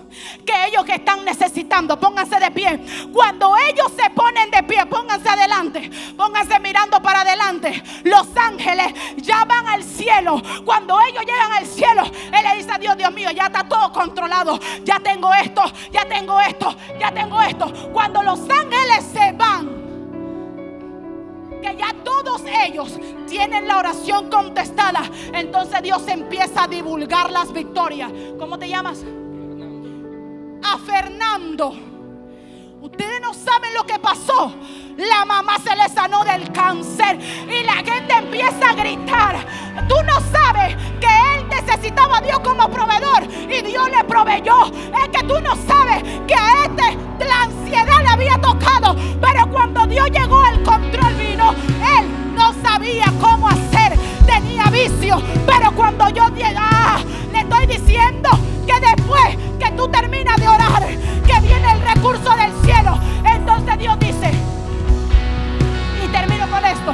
que ellos están necesitando. Pónganse de pie. Cuando ellos se ponen de pie, pónganse adelante, pónganse mirando para adelante. Los ángeles ya van al cielo. Cuando ellos llegan al cielo, Él le dice a Dios: Dios mío, ya está todo controlado. Ya tengo esto, ya tengo esto, ya tengo esto. Cuando los ángeles se van, que ya todos ellos tienen la oración contestada, entonces Dios empieza a divulgar las victorias. ¿Cómo te llamas? A Fernando. Ustedes no saben lo que pasó. La mamá se le sanó del cáncer y la gente empieza a gritar. Tú no sabes que él necesitaba a Dios como proveedor y Dios le proveyó. Es que tú no sabes que a la ansiedad le había tocado, pero cuando Dios llegó, el control vino. Él sabía cómo hacer, tenía vicio. Pero cuando yo le estoy diciendo que después que tú terminas de orar, que viene el recurso del cielo, entonces Dios dice, y termino con esto: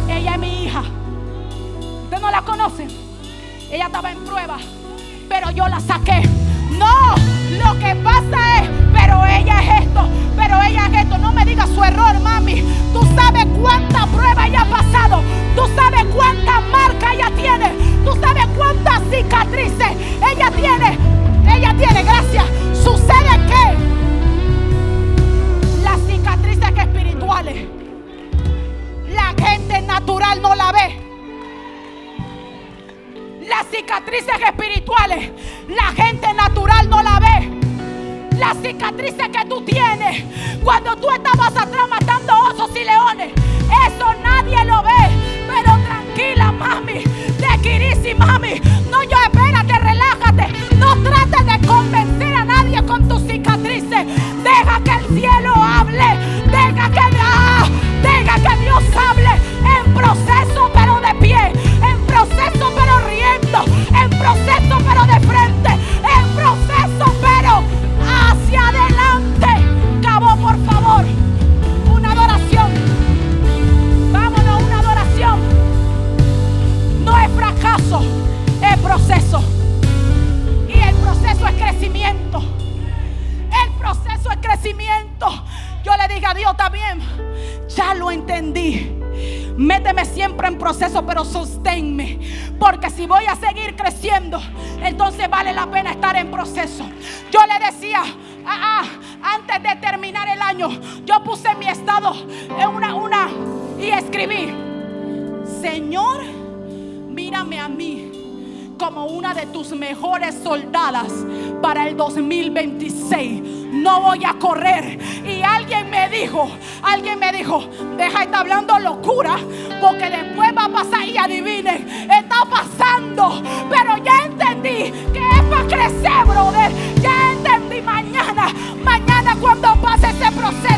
ella es mi hija. Usted no la conoce. Ella estaba en prueba, pero yo la saqué. No, lo que pasa es, pero ella es esto, pero ella es esto. No me digas su error, mami. Tú sabes cuánta prueba ella ha pasado. Tú sabes cuántas marcas ella tiene. Tú sabes cuántas cicatrices ella tiene. Ella tiene, gracias. Sucede que las cicatrices espirituales, la gente natural no la ve. Las cicatrices espirituales, la gente natural no la ve. Las cicatrices que tú tienes cuando tú estabas atrás matando osos y leones, eso nadie lo ve. Pero tranquila, mami, de Kirisi, mami. No, yo, espérate, relájate. No trates de convencer a nadie con tus cicatrices. Deja que el cielo hable. Deja que Dios hable. En proceso pero de pie. En proceso pero riendo. En proceso pero de frente. En proceso pero hacia adelante. Cabo, por favor. Una adoración. Vámonos, una adoración. No es fracaso, es proceso. Y el proceso es crecimiento. El proceso es crecimiento. Yo le dije a Dios también, ya lo entendí. Méteme siempre en proceso, pero sosténme. Porque si voy a seguir creciendo, entonces vale la pena estar en proceso. Yo le decía, antes de terminar el año, yo puse en mi estado y escribí: Señor, mírame a mí como una de tus mejores soldadas para el 2026. No voy a correr. Y alguien me dijo, deja de estar hablando locura, porque después va a pasar. Y adivinen, está pasando. Pero ya entendí que es para crecer, brother. Ya entendí. Mañana cuando pase ese proceso,